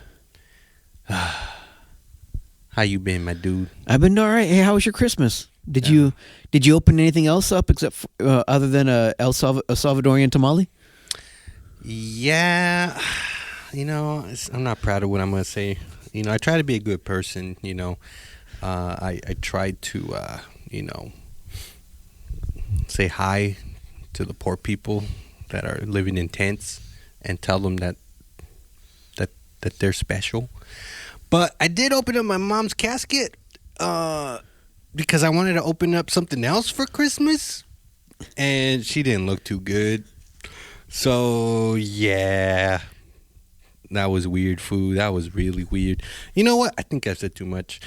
you been, my dude? I've been all right. Hey, how was your Christmas? Did you open anything else up except for, other than a Salvadorian tamale? Yeah. I'm not proud of what I'm going to say. I try to be a good person. I tried to, say hi to the poor people that are living in tents and tell them that they're special. But I did open up my mom's casket because I wanted to open up something else for Christmas, and she didn't look too good. So yeah, that was weird food. That was really weird. You know what? I think I said too much.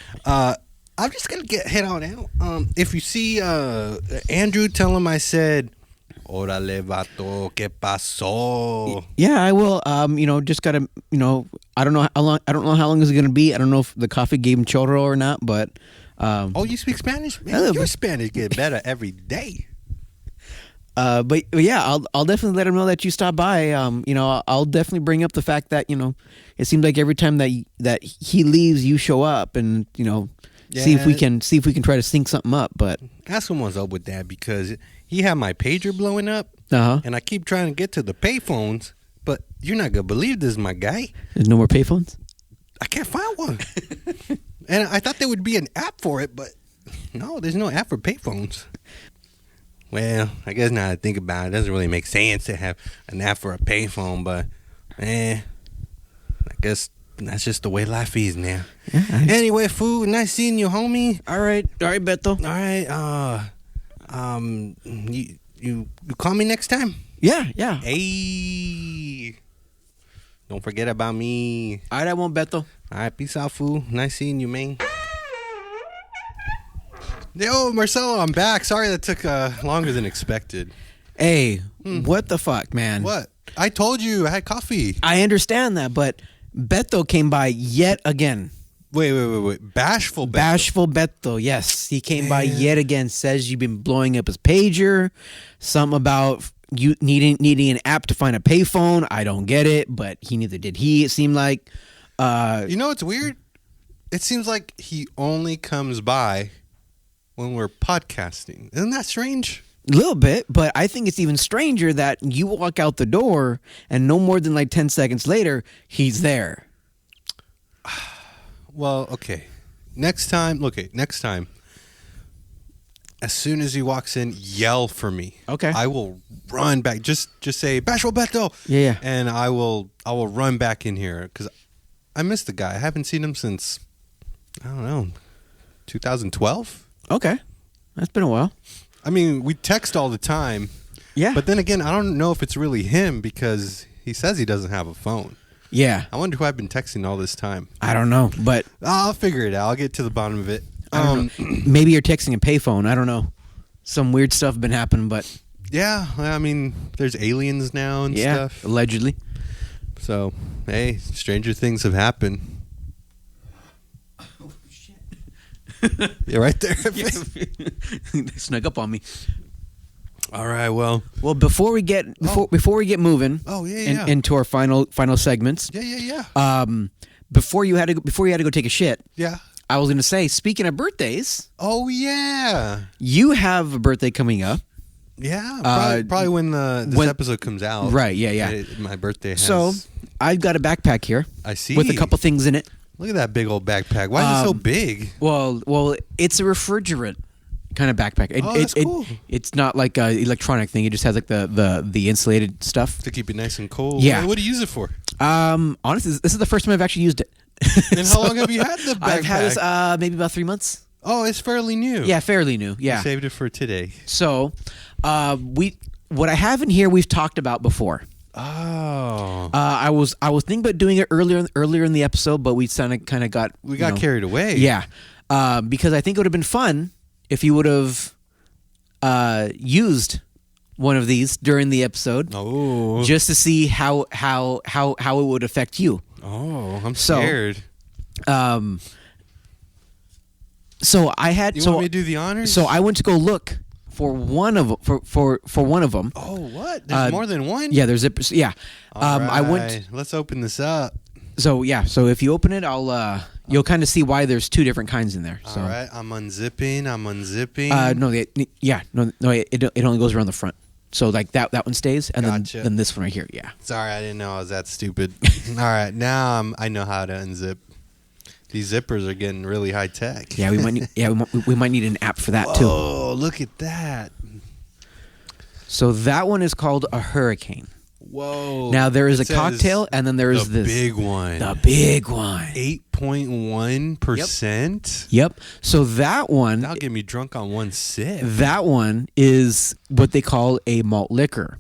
I'm just gonna head on out. If you see Andrew, tell him I said, "Órale, vato, ¿qué pasó?" Yeah, I will. Just gotta. I don't know how long. I don't know how long is it gonna be. I don't know if the coffee gave him chorro or not. But oh, you speak Spanish? Man, your Spanish get better every day. But yeah, I'll definitely let him know that you stopped by. I'll definitely bring up the fact that it seems like every time that he leaves, you show up, and Yeah. see if we can try to sync something up. But ask him what's up with that, because he had my pager blowing up, and I keep trying to get to the payphones, but you're not gonna believe this, my guy. There's no more payphones? I can't find one. And I thought there would be an app for it, but no, there's no app for payphones. Well, I guess now that I think about it, it doesn't really make sense to have an app for a payphone, but I guess that's just the way life is now. Yeah, anyway, food, nice seeing you, homie. All right, Beto. All right, you call me next time? Yeah. Hey, don't forget about me. All right, I won't, Beto. All right, peace out, fool. Nice seeing you, man. Yo, Marcelo, I'm back. Sorry that took longer than expected. Hey, what the fuck, man? What? I told you I had coffee. I understand that, but Beto came by yet again. Wait. Bashful Beto. Bashful Beto, yes. He came by yet again, says you've been blowing up his pager. Something about you needing an app to find a payphone. I don't get it, but neither did he. It seemed like. You know what's weird? It seems like he only comes by when we're podcasting. Isn't that strange? A little bit, but I think it's even stranger that you walk out the door and no more than like 10 seconds later, he's there. Well, okay. Next time, as soon as he walks in, yell for me. Okay. I will run back. Just say, Bashful Beto. Yeah. And I will run back in here because I miss the guy. I haven't seen him since, I don't know, 2012? Okay. That's been a while. I mean, we text all the time. Yeah. But then again, I don't know if it's really him because he says he doesn't have a phone. Yeah. I wonder who I've been texting all this time. I don't know, but I'll figure it out. I'll get to the bottom of it. I don't know. Maybe you're texting a payphone. I don't know. Some weird stuff been happening, but yeah, I mean, there's aliens now and stuff. Allegedly. So, hey, stranger things have happened. Oh shit! You're right there. They snuck up on me. All right. Well, before we get moving. Oh yeah. Into our final segments. Yeah. Before you had to go take a shit. Yeah. I was going to say, speaking of birthdays. Oh yeah. You have a birthday coming up. Yeah. Probably when this episode comes out. Right. Yeah. My birthday has. So I've got a backpack here. I see. With a couple things in it. Look at that big old backpack. Why is it so big? Well, it's a refrigerant kind of backpack. That's cool. It's not like an electronic thing. It just has like the insulated stuff to keep it nice and cold. Yeah. What do you use it for? Honestly, this is the first time I've actually used it. And how long have you had the backpack? I've had this maybe about 3 months. Oh, it's fairly new. Yeah, fairly new. Yeah, I saved it for today. So, what I have in here we've talked about before. Oh. I was thinking about doing it earlier in the episode, but we kind of got carried away. Yeah, because I think it would have been fun if you would have used one of these during the episode. Oh. Just to see how it would affect you. Oh, I'm scared. So I had. You want me to do the honors? So I went to go look for one of them. Oh, what? There's more than one? Yeah, there's zippers. Yeah. All right. I went. Let's open this up. So yeah. So if you open it, you'll kind of see why there's two different kinds in there. So. All right. I'm unzipping. No. It only goes around the front. So like that one stays, and then this one right here. Yeah. Sorry, I didn't know I was that stupid. All right, now I know how to unzip. These zippers are getting really high tech. Yeah, we might need an app for that too. Oh, look at that! So that one is called a hurricane. Whoa! Now there is a cocktail, and then there is this big one. The big one. 8.1%. Yep. So that one. That'll get me drunk on one sip. That one is what they call a malt liquor.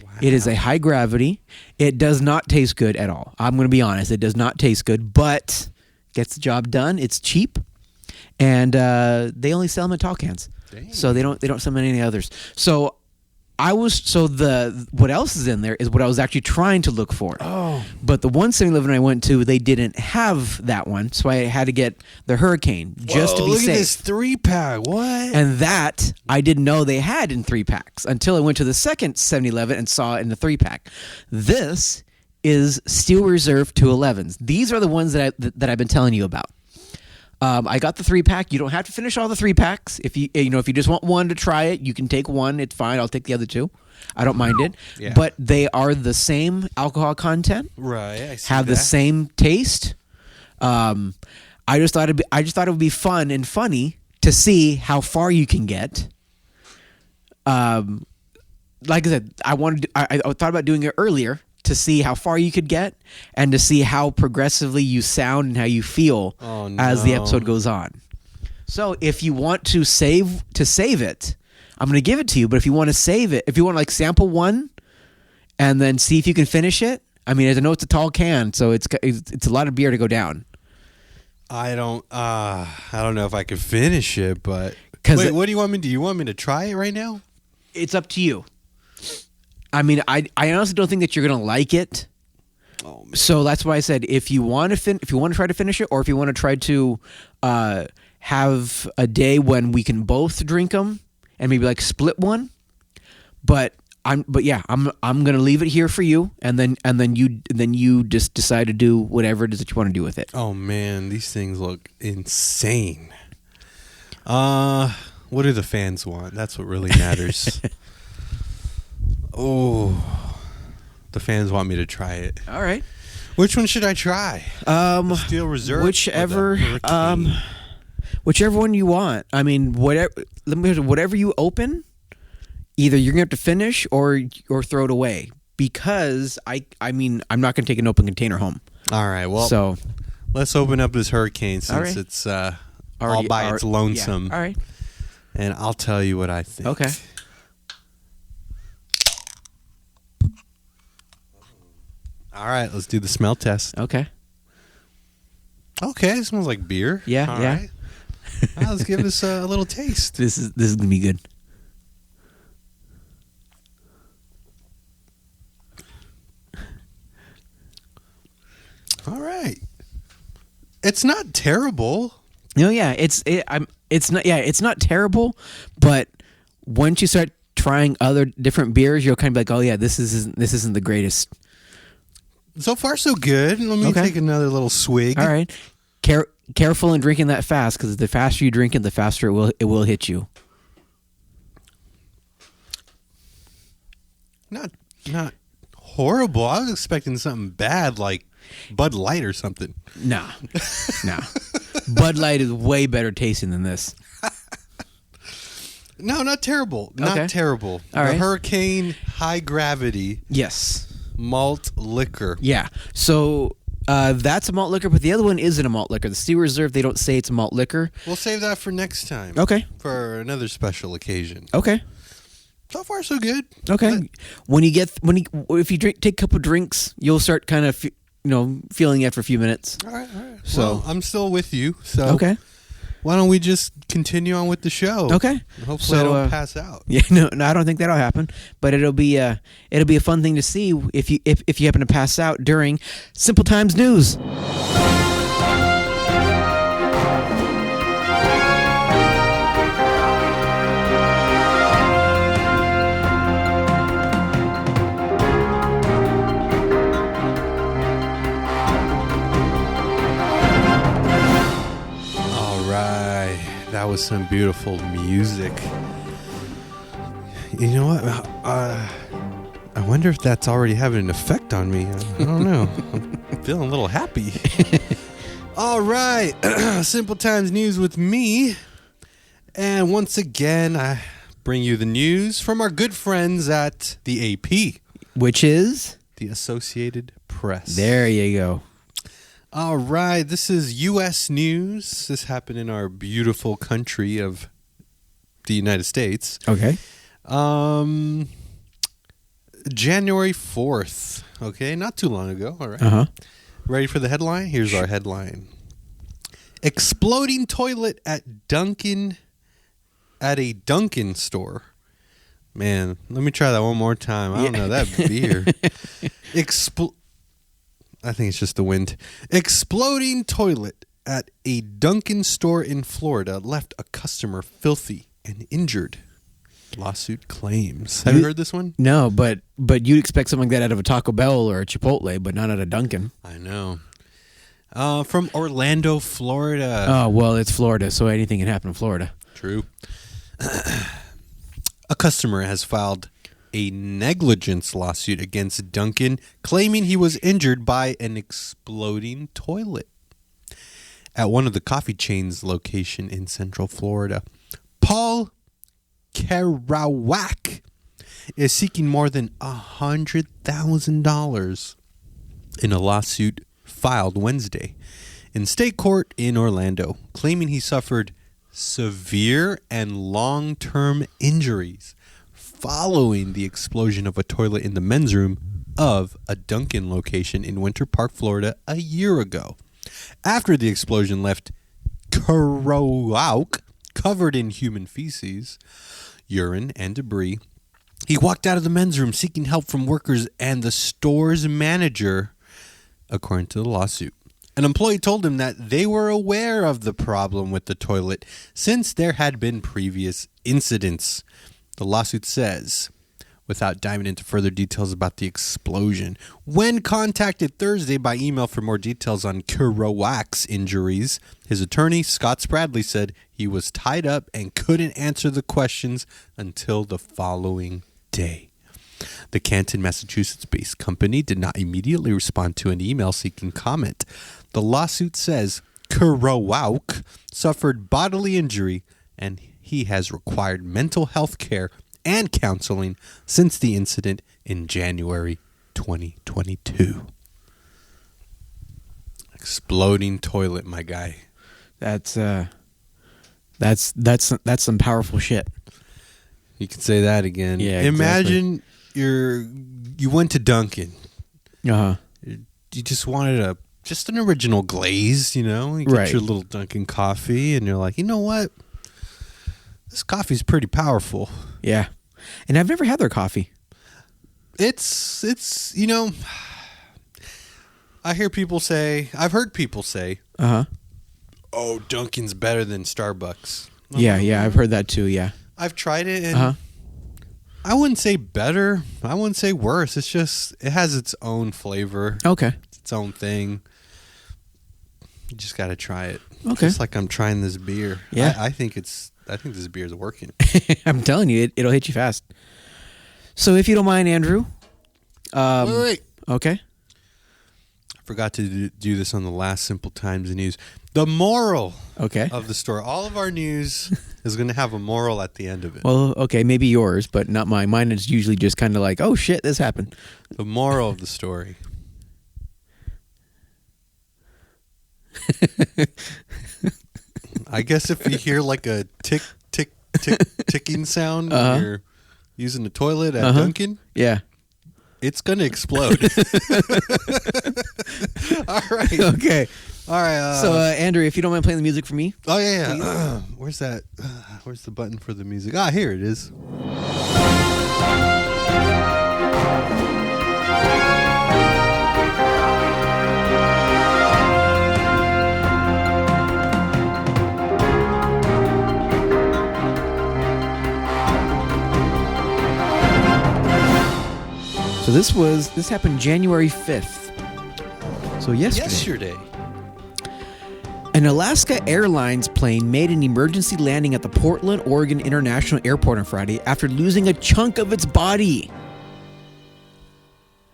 Wow. It is a high gravity. It does not taste good at all. I'm going to be honest. It does not taste good, but gets the job done. It's cheap, and they only sell them in tall cans. Dang. So they don't sell them in any others. So. What else is in there is what I was actually trying to look for. Oh. But the one 7-Eleven I went to, they didn't have that one, so I had to get the Hurricane just to be look safe. Look at this 3-pack. What? And that I didn't know they had in 3-packs until I went to the second 7-Eleven and saw it in the 3-pack. This is Steel Reserve 211s. These are the ones that I've been telling you about. I got the 3-pack. You don't have to finish all the 3-packs. If you just want one to try it, you can take one. It's fine. I'll take the other two. I don't mind it. Yeah. But they are the same alcohol content. Right. I see have the same taste. I just thought it would be fun and funny to see how far you can get. Like I said, I thought about doing it earlier to see how far you could get and to see how progressively you sound and how you feel as the episode goes on. So if you want to save it, I'm going to give it to you. But if you want to save it, if you want to like sample one and then see if you can finish it, I mean, I know it's a tall can, so it's a lot of beer to go down. I don't know if I can finish it, but wait, what do you want me to do? You want me to try it right now? It's up to you. I mean, I honestly don't think that you're gonna like it. Oh, man. So that's why I said if you want to try to finish it, or if you want to try to have a day when we can both drink them and maybe like split one. But I'm gonna leave it here for you, and then you just decide to do whatever it is that you want to do with it. Oh man, these things look insane. What do the fans want? That's what really matters. Oh, the fans want me to try it. All right. Which one should I try? The Steel Reserve, whichever one you want. I mean, whatever you open, either you're gonna have to finish or throw it away, because I'm not gonna take an open container home. All right. Well, so let's open up this Hurricane since it's all by its lonesome. Yeah. All right. And I'll tell you what I think. Okay. All right, let's do the smell test. Okay. Okay, it smells like beer. Yeah, All yeah. right. Let's give this a little taste. This is gonna be good. All right. It's not terrible. No, yeah, it's not terrible, but once you start trying other different beers, you'll kind of be like, oh yeah, this isn't the greatest. So far, so good. Let me take another little swig. All right, careful in drinking that fast, because the faster you drink it, the faster it will hit you. Not horrible. I was expecting something bad like Bud Light or something. Nah. Bud Light is way better tasting than this. No, not terrible. Not terrible. All right. Hurricane High Gravity. Yes. Malt liquor. Yeah. So that's a malt liquor, but the other one isn't a malt liquor. The Steel Reserve, they don't say it's a malt liquor. We'll save that for next time. Okay. For another special occasion. Okay. So far, so good. Okay. If you take a couple drinks, you'll start kind of feeling it for a few minutes. All right. So well, I'm still with you. So okay. Why don't we just continue on with the show? Okay. Hopefully I don't pass out. Yeah, no, I don't think that'll happen. But it'll be a fun thing to see if you happen to pass out during Simple Times News. That was some beautiful music. You know what? I wonder if that's already having an effect on me. I don't know. I'm feeling a little happy. All right. Simple Times News with me. And once again, I bring you the news from our good friends at the AP. Which is? The Associated Press. There you go. All right, this is U.S. news. This happened in our beautiful country of the United States. Okay. January 4th. Okay, not too long ago. All right. Uh-huh. Ready for the headline? Here's our headline. Exploding toilet at a Dunkin' store. Man, let me try that one more time. I don't know that beer. I think it's just the wind. Exploding toilet at a Dunkin' store in Florida left a customer filthy and injured. Lawsuit claims. Have you heard this one? No, but you'd expect something like that out of a Taco Bell or a Chipotle, but not at a Dunkin'. I know. From Orlando, Florida. Oh, well, it's Florida, so anything can happen in Florida. True. A customer has filed a negligence lawsuit against Dunkin', claiming he was injured by an exploding toilet at one of the coffee chain's location in Central Florida. Paul Kerouac is seeking more than $100,000 in a lawsuit filed Wednesday in state court in Orlando, claiming he suffered severe and long-term injuries following the explosion of a toilet in the men's room of a Dunkin' location in Winter Park, Florida, a year ago. After the explosion left Kerouac covered in human feces, urine, and debris, he walked out of the men's room seeking help from workers and the store's manager, according to the lawsuit. An employee told him that they were aware of the problem with the toilet since there had been previous incidents. The lawsuit says, without diving into further details about the explosion. When contacted Thursday by email for more details on Kerouac's injuries, his attorney, Scott Spradley, said he was tied up and couldn't answer the questions until the following day. The Canton, Massachusetts-based company did not immediately respond to an email seeking comment. The lawsuit says Kerouac suffered bodily injury and he has required mental health care and counseling since the incident in January 2022. Exploding toilet, my guy. That's some powerful shit. You can say that again. Yeah, Imagine you went to Dunkin'. Uh-huh. You just wanted just an original glaze, you know? You get your little Dunkin' coffee and you're like, you know what? This coffee's pretty powerful. Yeah. And I've never had their coffee. It's you know, I've heard people say, Uh-huh. oh, Dunkin's better than Starbucks. Yeah, I've heard that too, yeah. I've tried it and I wouldn't say better. I wouldn't say worse. It's just, it has its own flavor. Okay. It's its own thing. You just got to try it. Okay. Just like I'm trying this beer. Yeah. I think this beer is working. I'm telling you, it'll hit you fast. So if you don't mind, Andrew. Wait. Okay. I forgot to do this on the last Simple Times news. The moral of the story. All of our news is going to have a moral at the end of it. Well, okay, maybe yours, but not mine. Mine is usually just kind of like, oh shit, this happened. The moral of the story. I guess if you hear like a tick, tick, tick, ticking sound when you're using the toilet at Dunkin', yeah, it's going to explode. All right. Okay. All right. So, Andrew, if you don't mind playing the music for me. Oh, yeah. Where's that? Where's the button for the music? Ah, here it is. So this happened January 5th. So yesterday. An Alaska Airlines plane made an emergency landing at the Portland, Oregon International Airport on Friday after losing a chunk of its body.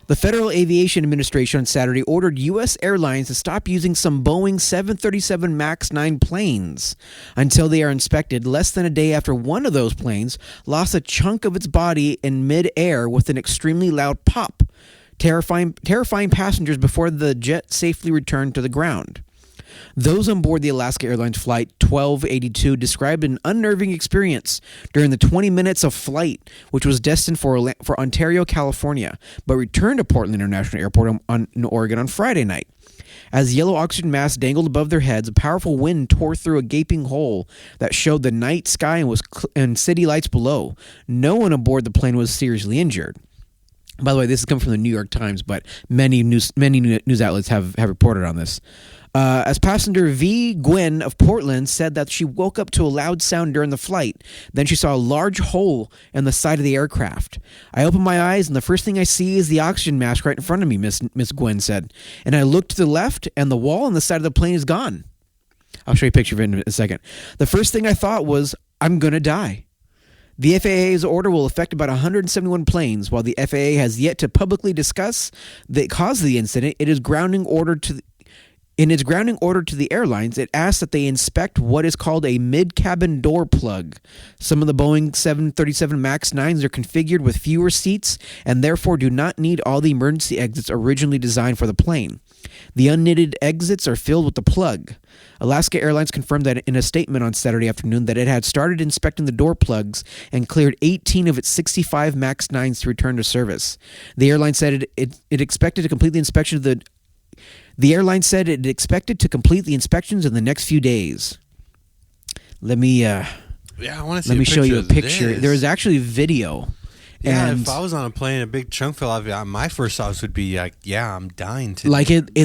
The Federal Aviation Administration on Saturday ordered U.S. airlines to stop using some Boeing 737 MAX 9 planes until they are inspected, less than a day after one of those planes lost a chunk of its body in mid-air with an extremely loud pop, terrifying passengers before the jet safely returned to the ground. Those on board the Alaska Airlines Flight 1282 described an unnerving experience during the 20 minutes of flight, which was destined for Ontario, California, but returned to Portland International Airport in Oregon on Friday night. As yellow oxygen masks dangled above their heads, a powerful wind tore through a gaping hole that showed the night sky and city lights below. No one aboard the plane was seriously injured. By the way, this is coming from the New York Times, but many news outlets have reported on this. As passenger V. Gwen of Portland said that she woke up to a loud sound during the flight. Then she saw a large hole in the side of the aircraft. I opened my eyes, and the first thing I see is the oxygen mask right in front of me, Miss Gwen said. And I looked to the left, and the wall on the side of the plane is gone. I'll show you a picture of it in a second. The first thing I thought was, I'm going to die. The FAA's order will affect about 171 planes. While the FAA has yet to publicly discuss the cause of the incident, in its grounding order to the airlines, it asks that they inspect what is called a mid-cabin door plug. Some of the Boeing 737 MAX 9s are configured with fewer seats and therefore do not need all the emergency exits originally designed for the plane. The unknitted exits are filled with the plug. Alaska Airlines confirmed that in a statement on Saturday afternoon that it had started inspecting the door plugs and cleared 18 of its 65 MAX 9s to return to service. The airline said it expected to complete the inspection of The airline said it expected to complete the inspections in the next few days. Let me I want to see. Let me show you a picture. This. There is actually video. Yeah, and if I was on a plane, a big chunk fell off. My first thoughts would be like, "Yeah, I'm dying today." Like it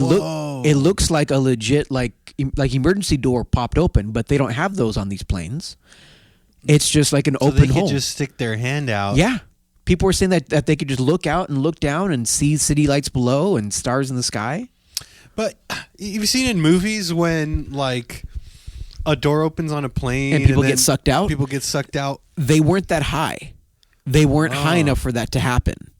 looks like a legit like emergency door popped open, but they don't have those on these planes. It's just like an open they hole. could just stick their hand out. Yeah, people were saying that they could just look out and look down and see city lights below and stars in the sky. But you've seen in movies when like a door opens on a plane and people get sucked out. People get sucked out. They weren't that high. They weren't high enough for that to happen.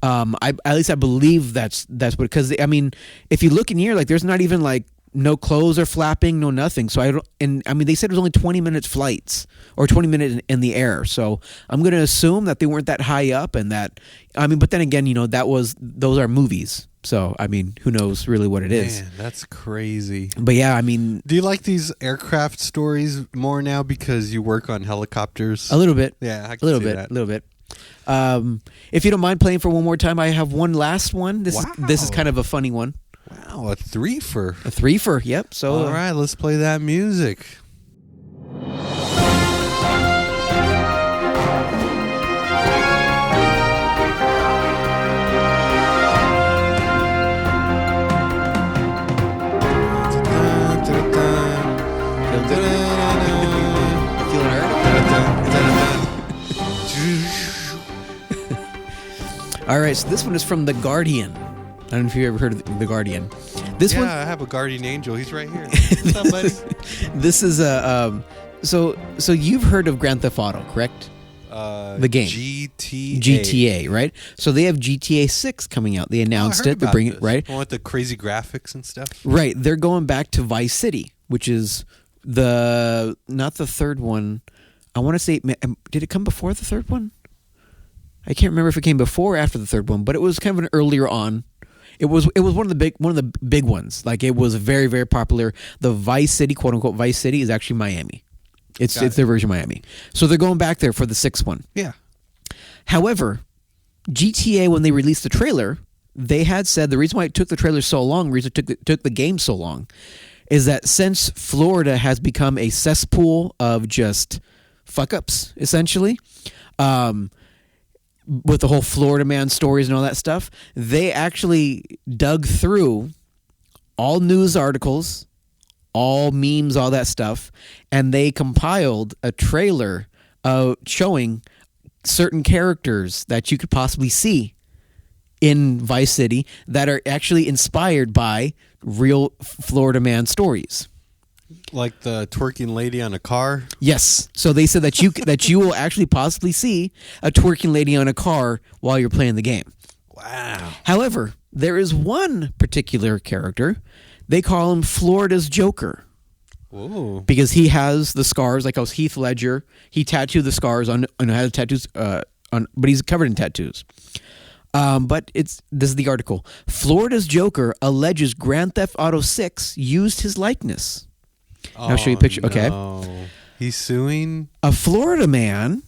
At least I believe that's what, because I mean, if you look in here, like there's not even like no clothes are flapping, no nothing. So they said it was only 20 minutes flights or 20 minutes in the air. So I'm going to assume that they weren't that high up, and that, I mean, but then again, those are movies. So, I mean, who knows really what it is. Man, that's crazy. But yeah, I mean, do you like these aircraft stories more now because you work on helicopters? A little bit. Yeah, I can see that. A little bit. If you don't mind playing for one more time, I have one last one. This is kind of a funny one. Wow, a threefer. A threefer, yep. So all right, let's play that music. All right, so this one is from The Guardian. I don't know if you ever heard of The Guardian. I have a guardian angel. He's right here. What's up, buddy? This is a so you've heard of Grand Theft Auto, correct? The game GTA, right? So they have GTA 6 coming out. They announced it. They're bringing it, right? With the crazy graphics and stuff. Right. They're going back to Vice City, which is not the third one. I want to say, did it come before the third one? I can't remember if it came before or after the third one, but it was kind of an earlier on. It was one of the big ones. Like, it was very, very popular. The Vice City, quote unquote Vice City, is actually Miami. It's their version of Miami. So they're going back there for the sixth one. Yeah. However, GTA, when they released the trailer, they had said the reason why it took the trailer so long, the reason it took the game so long, is that since Florida has become a cesspool of just fuck-ups, essentially, with the whole Florida man stories and all that stuff, they actually dug through all news articles, all memes, all that stuff, and they compiled a trailer showing certain characters that you could possibly see in Vice City that are actually inspired by real Florida man stories. Like the twerking lady on a car? Yes. So they said that you will actually possibly see a twerking lady on a car while you're playing the game. Wow. However, there is one particular character. They call him Florida's Joker. Ooh. Because he has the scars, like Heath Ledger. He tattooed the scars on has tattoos but he's covered in tattoos. But this is the article. Florida's Joker alleges Grand Theft Auto 6 used his likeness. I'll show you a picture. Okay. No. He's suing a Florida man.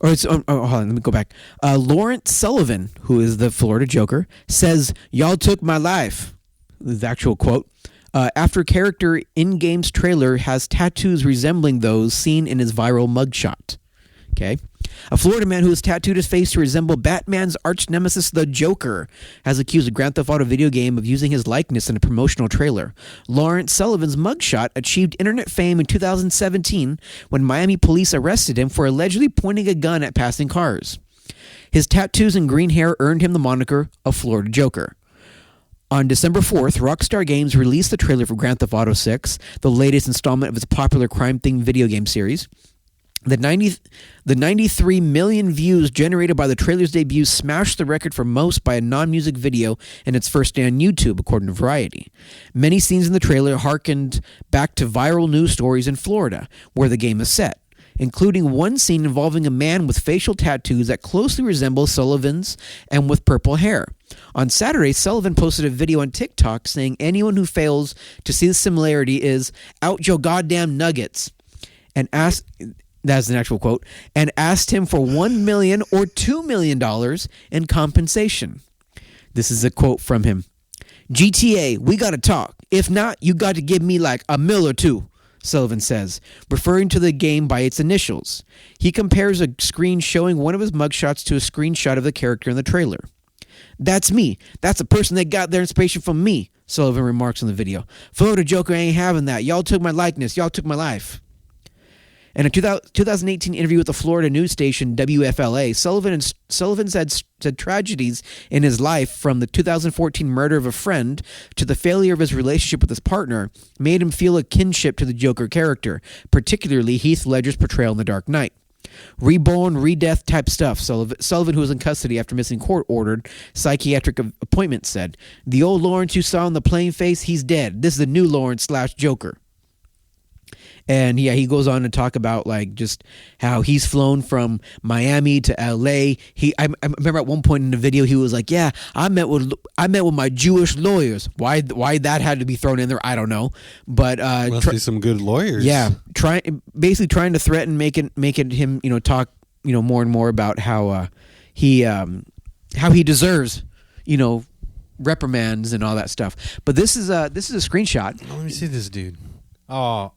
Or it's hold on, let me go back. Lawrence Sullivan, who is the Florida Joker, says, "Y'all took my life." The actual quote. After character in game's trailer has tattoos resembling those seen in his viral mugshot. Okay. A Florida man who has tattooed his face to resemble Batman's arch nemesis, the Joker, has accused a Grand Theft Auto video game of using his likeness in a promotional trailer. Lawrence Sullivan's mugshot achieved internet fame in 2017 when Miami police arrested him for allegedly pointing a gun at passing cars. His tattoos and green hair earned him the moniker of Florida Joker. On December 4th, Rockstar Games released the trailer for Grand Theft Auto 6, the latest installment of its popular crime-themed video game series. The 93 million views generated by the trailer's debut smashed the record for most by a non-music video in its first day on YouTube, according to Variety. Many scenes in the trailer harkened back to viral news stories in Florida, where the game is set, including one scene involving a man with facial tattoos that closely resemble Sullivan's and with purple hair. On Saturday, Sullivan posted a video on TikTok saying anyone who fails to see the similarity is out your goddamn nuggets, and asked... That's an actual quote, and asked him for $1 million or $2 million in compensation. This is a quote from him. GTA, we got to talk. If not, you got to give me like $1 million or $2 million, Sullivan says, referring to the game by its initials. He compares a screen showing one of his mugshots to a screenshot of the character in the trailer. That's me. That's the person that got their inspiration from me, Sullivan remarks in the video. Florida Joker ain't having that. Y'all took my likeness. Y'all took my life. In a 2018 interview with the Florida news station WFLA, Sullivan said tragedies in his life, from the 2014 murder of a friend to the failure of his relationship with his partner, made him feel a kinship to the Joker character, particularly Heath Ledger's portrayal in The Dark Knight. Reborn, re-death type stuff, Sullivan, who was in custody after missing court-ordered psychiatric appointment, said. The old Lawrence you saw in the plain face, he's dead. This is the new Lawrence / Joker. And yeah, he goes on to talk about like just how he's flown from Miami to L.A. I remember at one point in the video he was like, "Yeah, I met with my Jewish lawyers." Why that had to be thrown in there, I don't know. But must be some good lawyers. Yeah, basically trying to threaten making him talk more and more about how he deserves reprimands and all that stuff. But this is a screenshot. Oh, let me see this dude. Oh.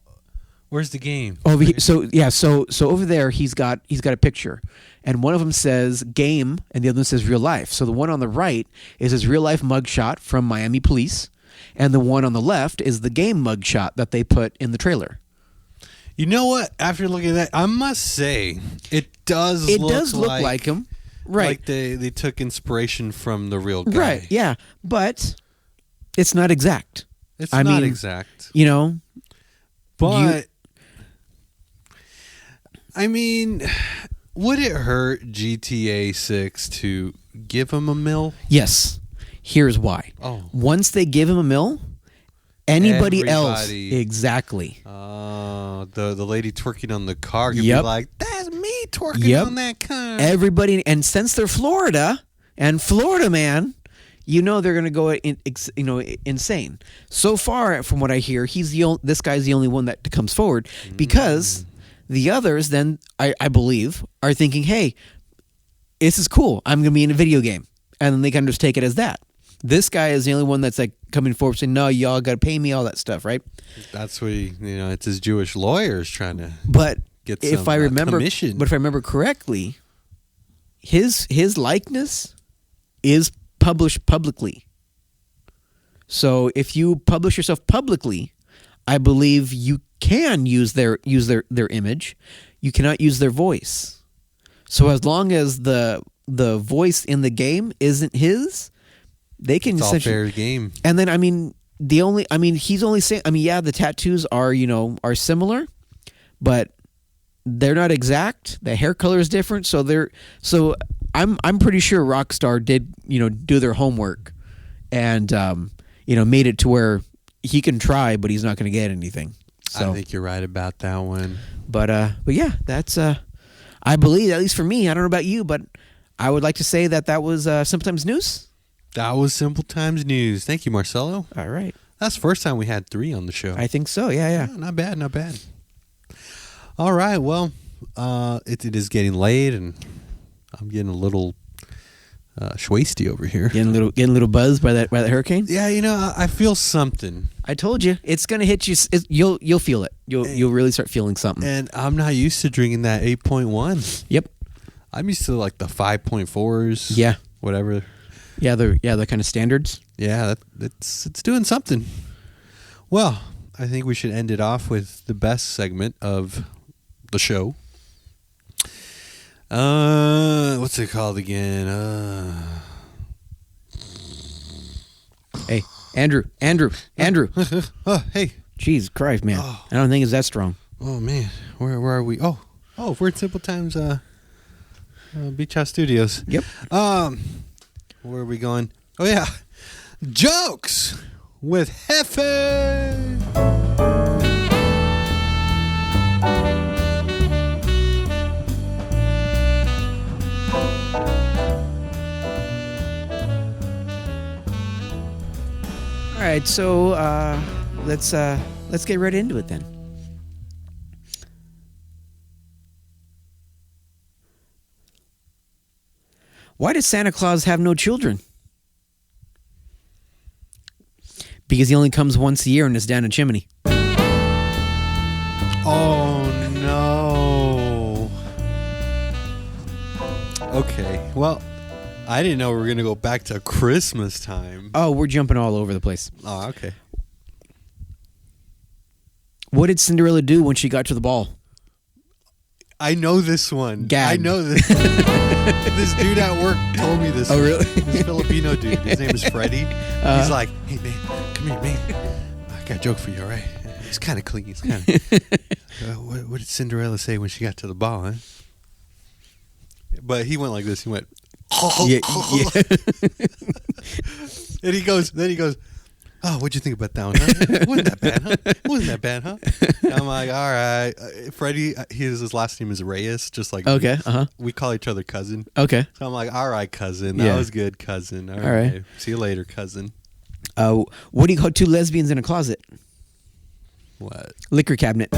Where's the game? Over here, so over there he's got a picture, and one of them says game, and the other one says real life. So the one on the right is his real life mugshot from Miami police, and the one on the left is the game mugshot that they put in the trailer. You know what? After looking at that, I must say it does look like him, right? Like they took inspiration from the real guy, right? Yeah, but it's not exact. It's not exact, but. I mean, would it hurt GTA 6 to give him a mill? Yes. Here's why. Oh. Once they give him a mill, everybody else. Exactly. The lady twerking on the car could be like, that's me twerking on that car. Everybody, and since they're Florida, and Florida man, they're going to go insane. So far, from what I hear, this guy's the only one that comes forward because... The others, then, I believe, are thinking, hey, this is cool. I'm going to be in a video game. And then they can just take it as that. This guy is the only one that's like coming forward saying, no, y'all got to pay me, all that stuff, right? That's what it's his Jewish lawyers trying to get some commission. But if I remember correctly, his likeness is published publicly. So if you publish yourself publicly, I believe you can use their image. You cannot use their voice. So as long as the voice in the game isn't his, they can it's essentially all fair game. And then he's only saying the tattoos are similar, but they're not exact. The hair color is different, so I'm pretty sure Rockstar did do their homework and made it to where he can try, but he's not going to get anything. So, I think you're right about that one. But yeah, that's I believe, at least for me, I don't know about you, but I would like to say that was Simple Times News. That was Simple Times News. Thank you, Marcelo. All right. That's the first time we had 3 on the show. I think so. Yeah. Not bad. All right. Well, it is getting late, and I'm getting a little schwasty over here. Getting a little buzzed by that hurricane. Yeah, I feel something. I told you it's gonna hit you. You'll feel it. You'll really start feeling something. And I'm not used to drinking that 8.1. Yep. I'm used to like the 5.4s. Yeah. Whatever. Yeah, the kind of standards. Yeah, it's doing something. Well, I think we should end it off with the best segment of the show. What's it called again? Hey, Andrew. Oh, hey. Jeez Christ, man. I don't think it's that strong. Oh, man. Where are we? Oh, we're at Simple Times Beach House Studios. Yep. Where are we going? Oh, yeah. Jokes with Jefe. All right, so let's get right into it then. Why does Santa Claus have no children? Because he only comes once a year and is down a chimney. Oh, no. Okay, well, I didn't know we were going to go back to Christmas time. Oh, we're jumping all over the place. Oh, okay. What did Cinderella do when she got to the ball? I know this one. Gagged. I know this one. This dude at work told me this. Oh, really? This Filipino dude. His name is Freddie. He's like, hey, man, come here, man. I got a joke for you, all right? He's kind of clean. He's kind of... what did Cinderella say when she got to the ball, huh? But he went like this. He went... Yeah. And then he goes, oh, what'd you think about that one, huh? Wasn't that bad, huh? I'm like, all right. Freddie, his last name is Reyes, just like Okay, we call each other cousin. Okay. So I'm like, all right, cousin. That was good, cousin. All right. See you later, cousin. What do you call two lesbians in a closet? What? Liquor cabinet.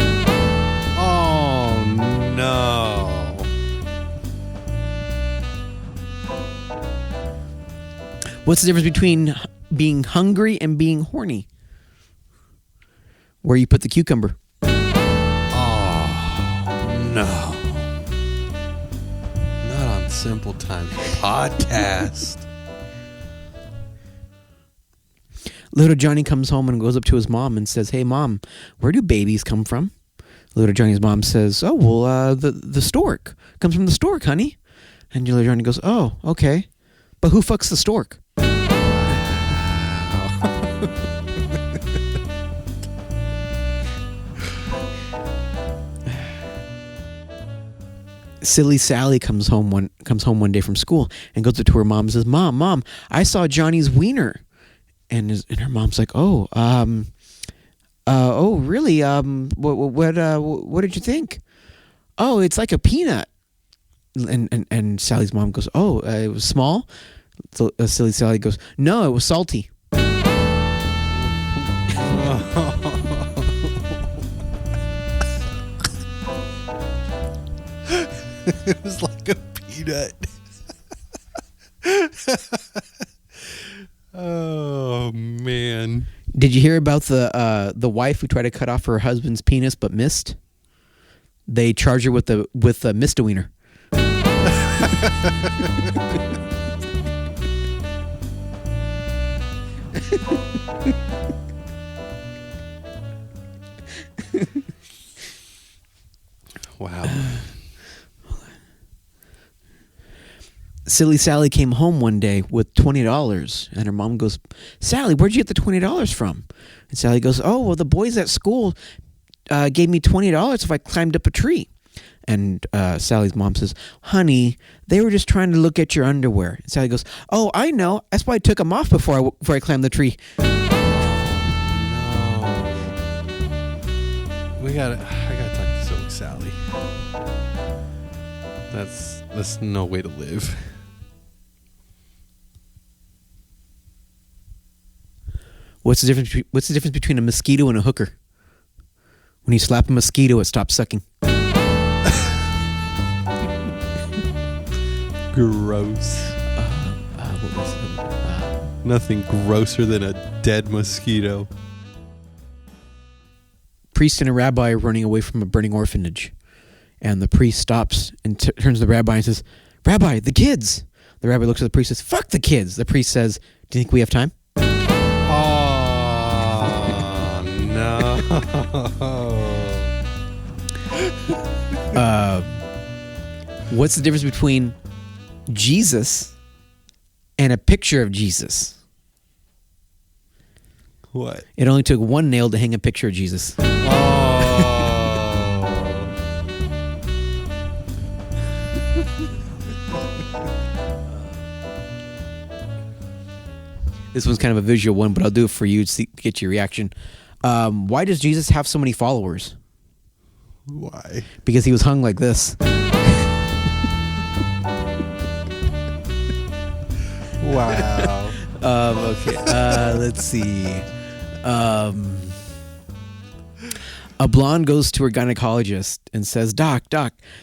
Oh, no. What's the difference between being hungry and being horny? Where you put the cucumber. Oh, no. Not on Simple Times Podcast. Little Johnny comes home and goes up to his mom and says, hey, Mom, where do babies come from? Little Johnny's mom says, oh, well, the stork. Comes from the stork, honey. And little Johnny goes, oh, okay. But who fucks the stork? Silly Sally comes home one day from school and goes up to her mom and says, Mom, I saw Johnny's wiener. And her mom's like, oh, really? What did you think? Oh, it's like a peanut. And Sally's mom goes, oh, it was small. So Silly Sally goes, no, it was salty. It was like a peanut. Oh, man. Did you hear about the wife who tried to cut off her husband's penis but missed? They charge her with a misdemeanor. Wow. Silly Sally came home one day with $20, and her mom goes, Sally, where'd you get the $20 from? And Sally goes, oh, well, the boys at school gave me $20 if I climbed up a tree. And Sally's mom says, honey, they were just trying to look at your underwear. And Sally goes, oh, I know. That's why I took them off before I climbed the tree. Oh, no. I gotta talk to Silly Sally. That's no way to live. What's the difference between a mosquito and a hooker? When you slap a mosquito, it stops sucking. Gross. What was it? Nothing grosser than a dead mosquito. Priest and a rabbi are running away from a burning orphanage. And the priest stops and turns to the rabbi and says, Rabbi, the kids. The rabbi looks at the priest and says, fuck the kids. The priest says, do you think we have time? Oh, no. What's the difference between Jesus and a picture of Jesus? What? It only took one nail to hang a picture of Jesus. This one's kind of a visual one, but I'll do it for you to get your reaction. Why does Jesus have so many followers? Why? Because he was hung like this. Wow. Okay. Let's see. A blonde goes to her gynecologist and says, Doc,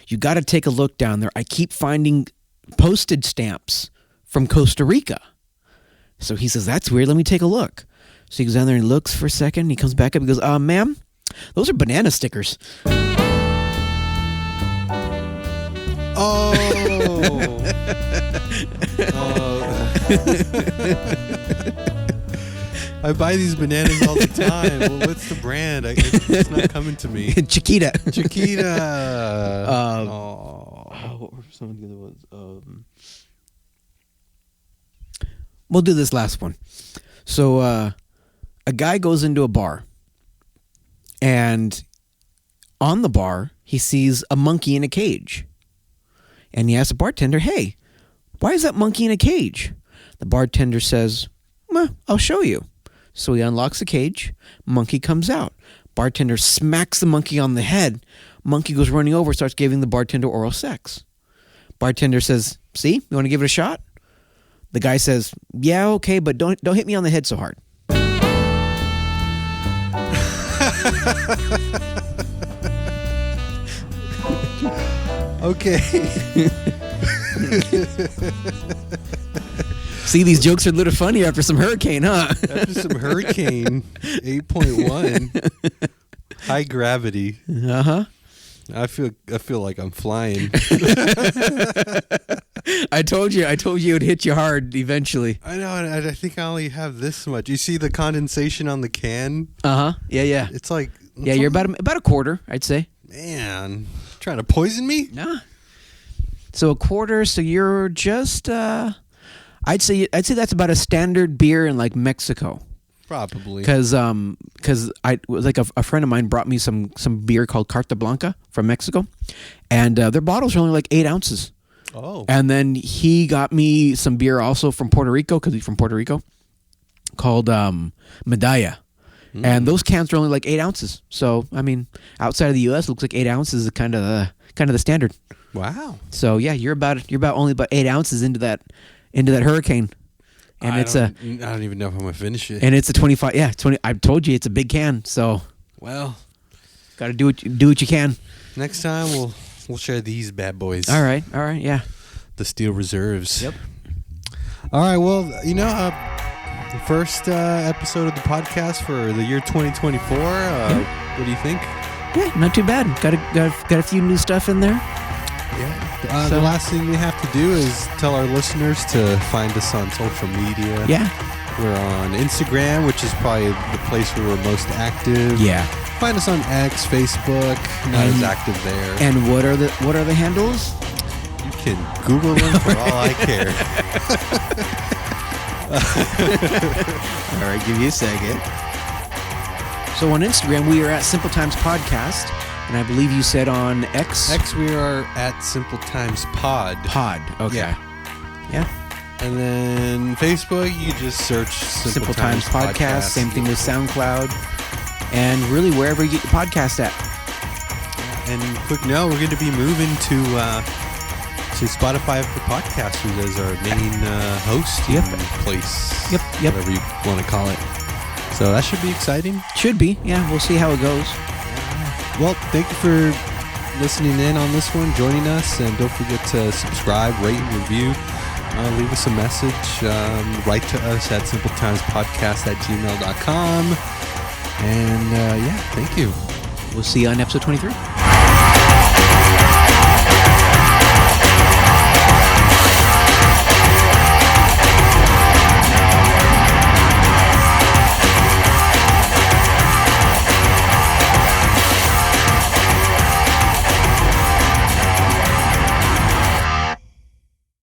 you got to take a look down there. I keep finding postage stamps from Costa Rica. So he says, that's weird. Let me take a look. So he goes down there and looks for a second. He comes back up and goes, ma'am, those are banana stickers. Oh. I buy these bananas all the time. Well, what's the brand? It's not coming to me. Chiquita. Chiquita. some of the other ones. We'll do this last one. So a guy goes into a bar, and on the bar he sees a monkey in a cage, and he asks the bartender, "Hey, why is that monkey in a cage?" The bartender says, "Well, I'll show you." So he unlocks the cage. Monkey comes out. Bartender smacks the monkey on the head. Monkey goes running over, starts giving the bartender oral sex. Bartender says, "See, you want to give it a shot?" The guy says, "Yeah, okay, but don't hit me on the head so hard." Okay. See, these jokes are a little funny after some hurricane, huh? After some hurricane 8.1, high gravity. Uh-huh. I feel like I'm flying. I told you it would hit you hard eventually. I know, and I think I only have this much. You see the condensation on the can? Uh-huh. Yeah. It's like... Yeah, you're about a quarter, I'd say. Man, trying to poison me? Nah. So a quarter, so you're just... I'd say that's about a standard beer in like Mexico. Probably. Because I was like a friend of mine brought me some beer called Carta Blanca from Mexico, and their bottles are only like 8 ounces. Oh. And then he got me some beer also from Puerto Rico, because he's from Puerto Rico, called Medalla. And those cans are only like 8 ounces. So I mean, outside of the U.S., it looks like 8 ounces is kind of the standard. Wow. So yeah, you're about only about 8 ounces into that hurricane. And I don't even know if I'm gonna finish it. And it's a 25. Yeah, 20. I told you it's a big can. So, well, got to do what you can. Next time we'll share these bad boys. All right. Yeah. The Steel Reserves. Yep. All right. Well, the first episode of the podcast for the year 2024. What do you think? Yeah, not too bad. Got a few new stuff in there. Yeah. The last thing we have to do is tell our listeners to find us on social media. Yeah. We're on Instagram, which is probably the place where we're most active. Yeah. Find us on X, Facebook. Not as active there. And what are the handles? You can Google them for all I care. All right, give you a second. So on Instagram, we are at Simple Times Podcast. And I believe you said on X? X, we are at Simple Times Pod. Okay. Yeah. And then Facebook, you just search Simple Times Podcast. Same thing with SoundCloud. And really wherever you get your podcast at. And quick note, we're going to be moving to Spotify for podcasters as our main hosting place. Yep. Whatever you want to call it. So that should be exciting. Should be. Yeah, we'll see how it goes. Well, thank you for listening in on this one, joining us, and don't forget to subscribe, rate, and review. Leave us a message. Write to us at simpletimespodcast@gmail.com. And, thank you. We'll see you on episode 23.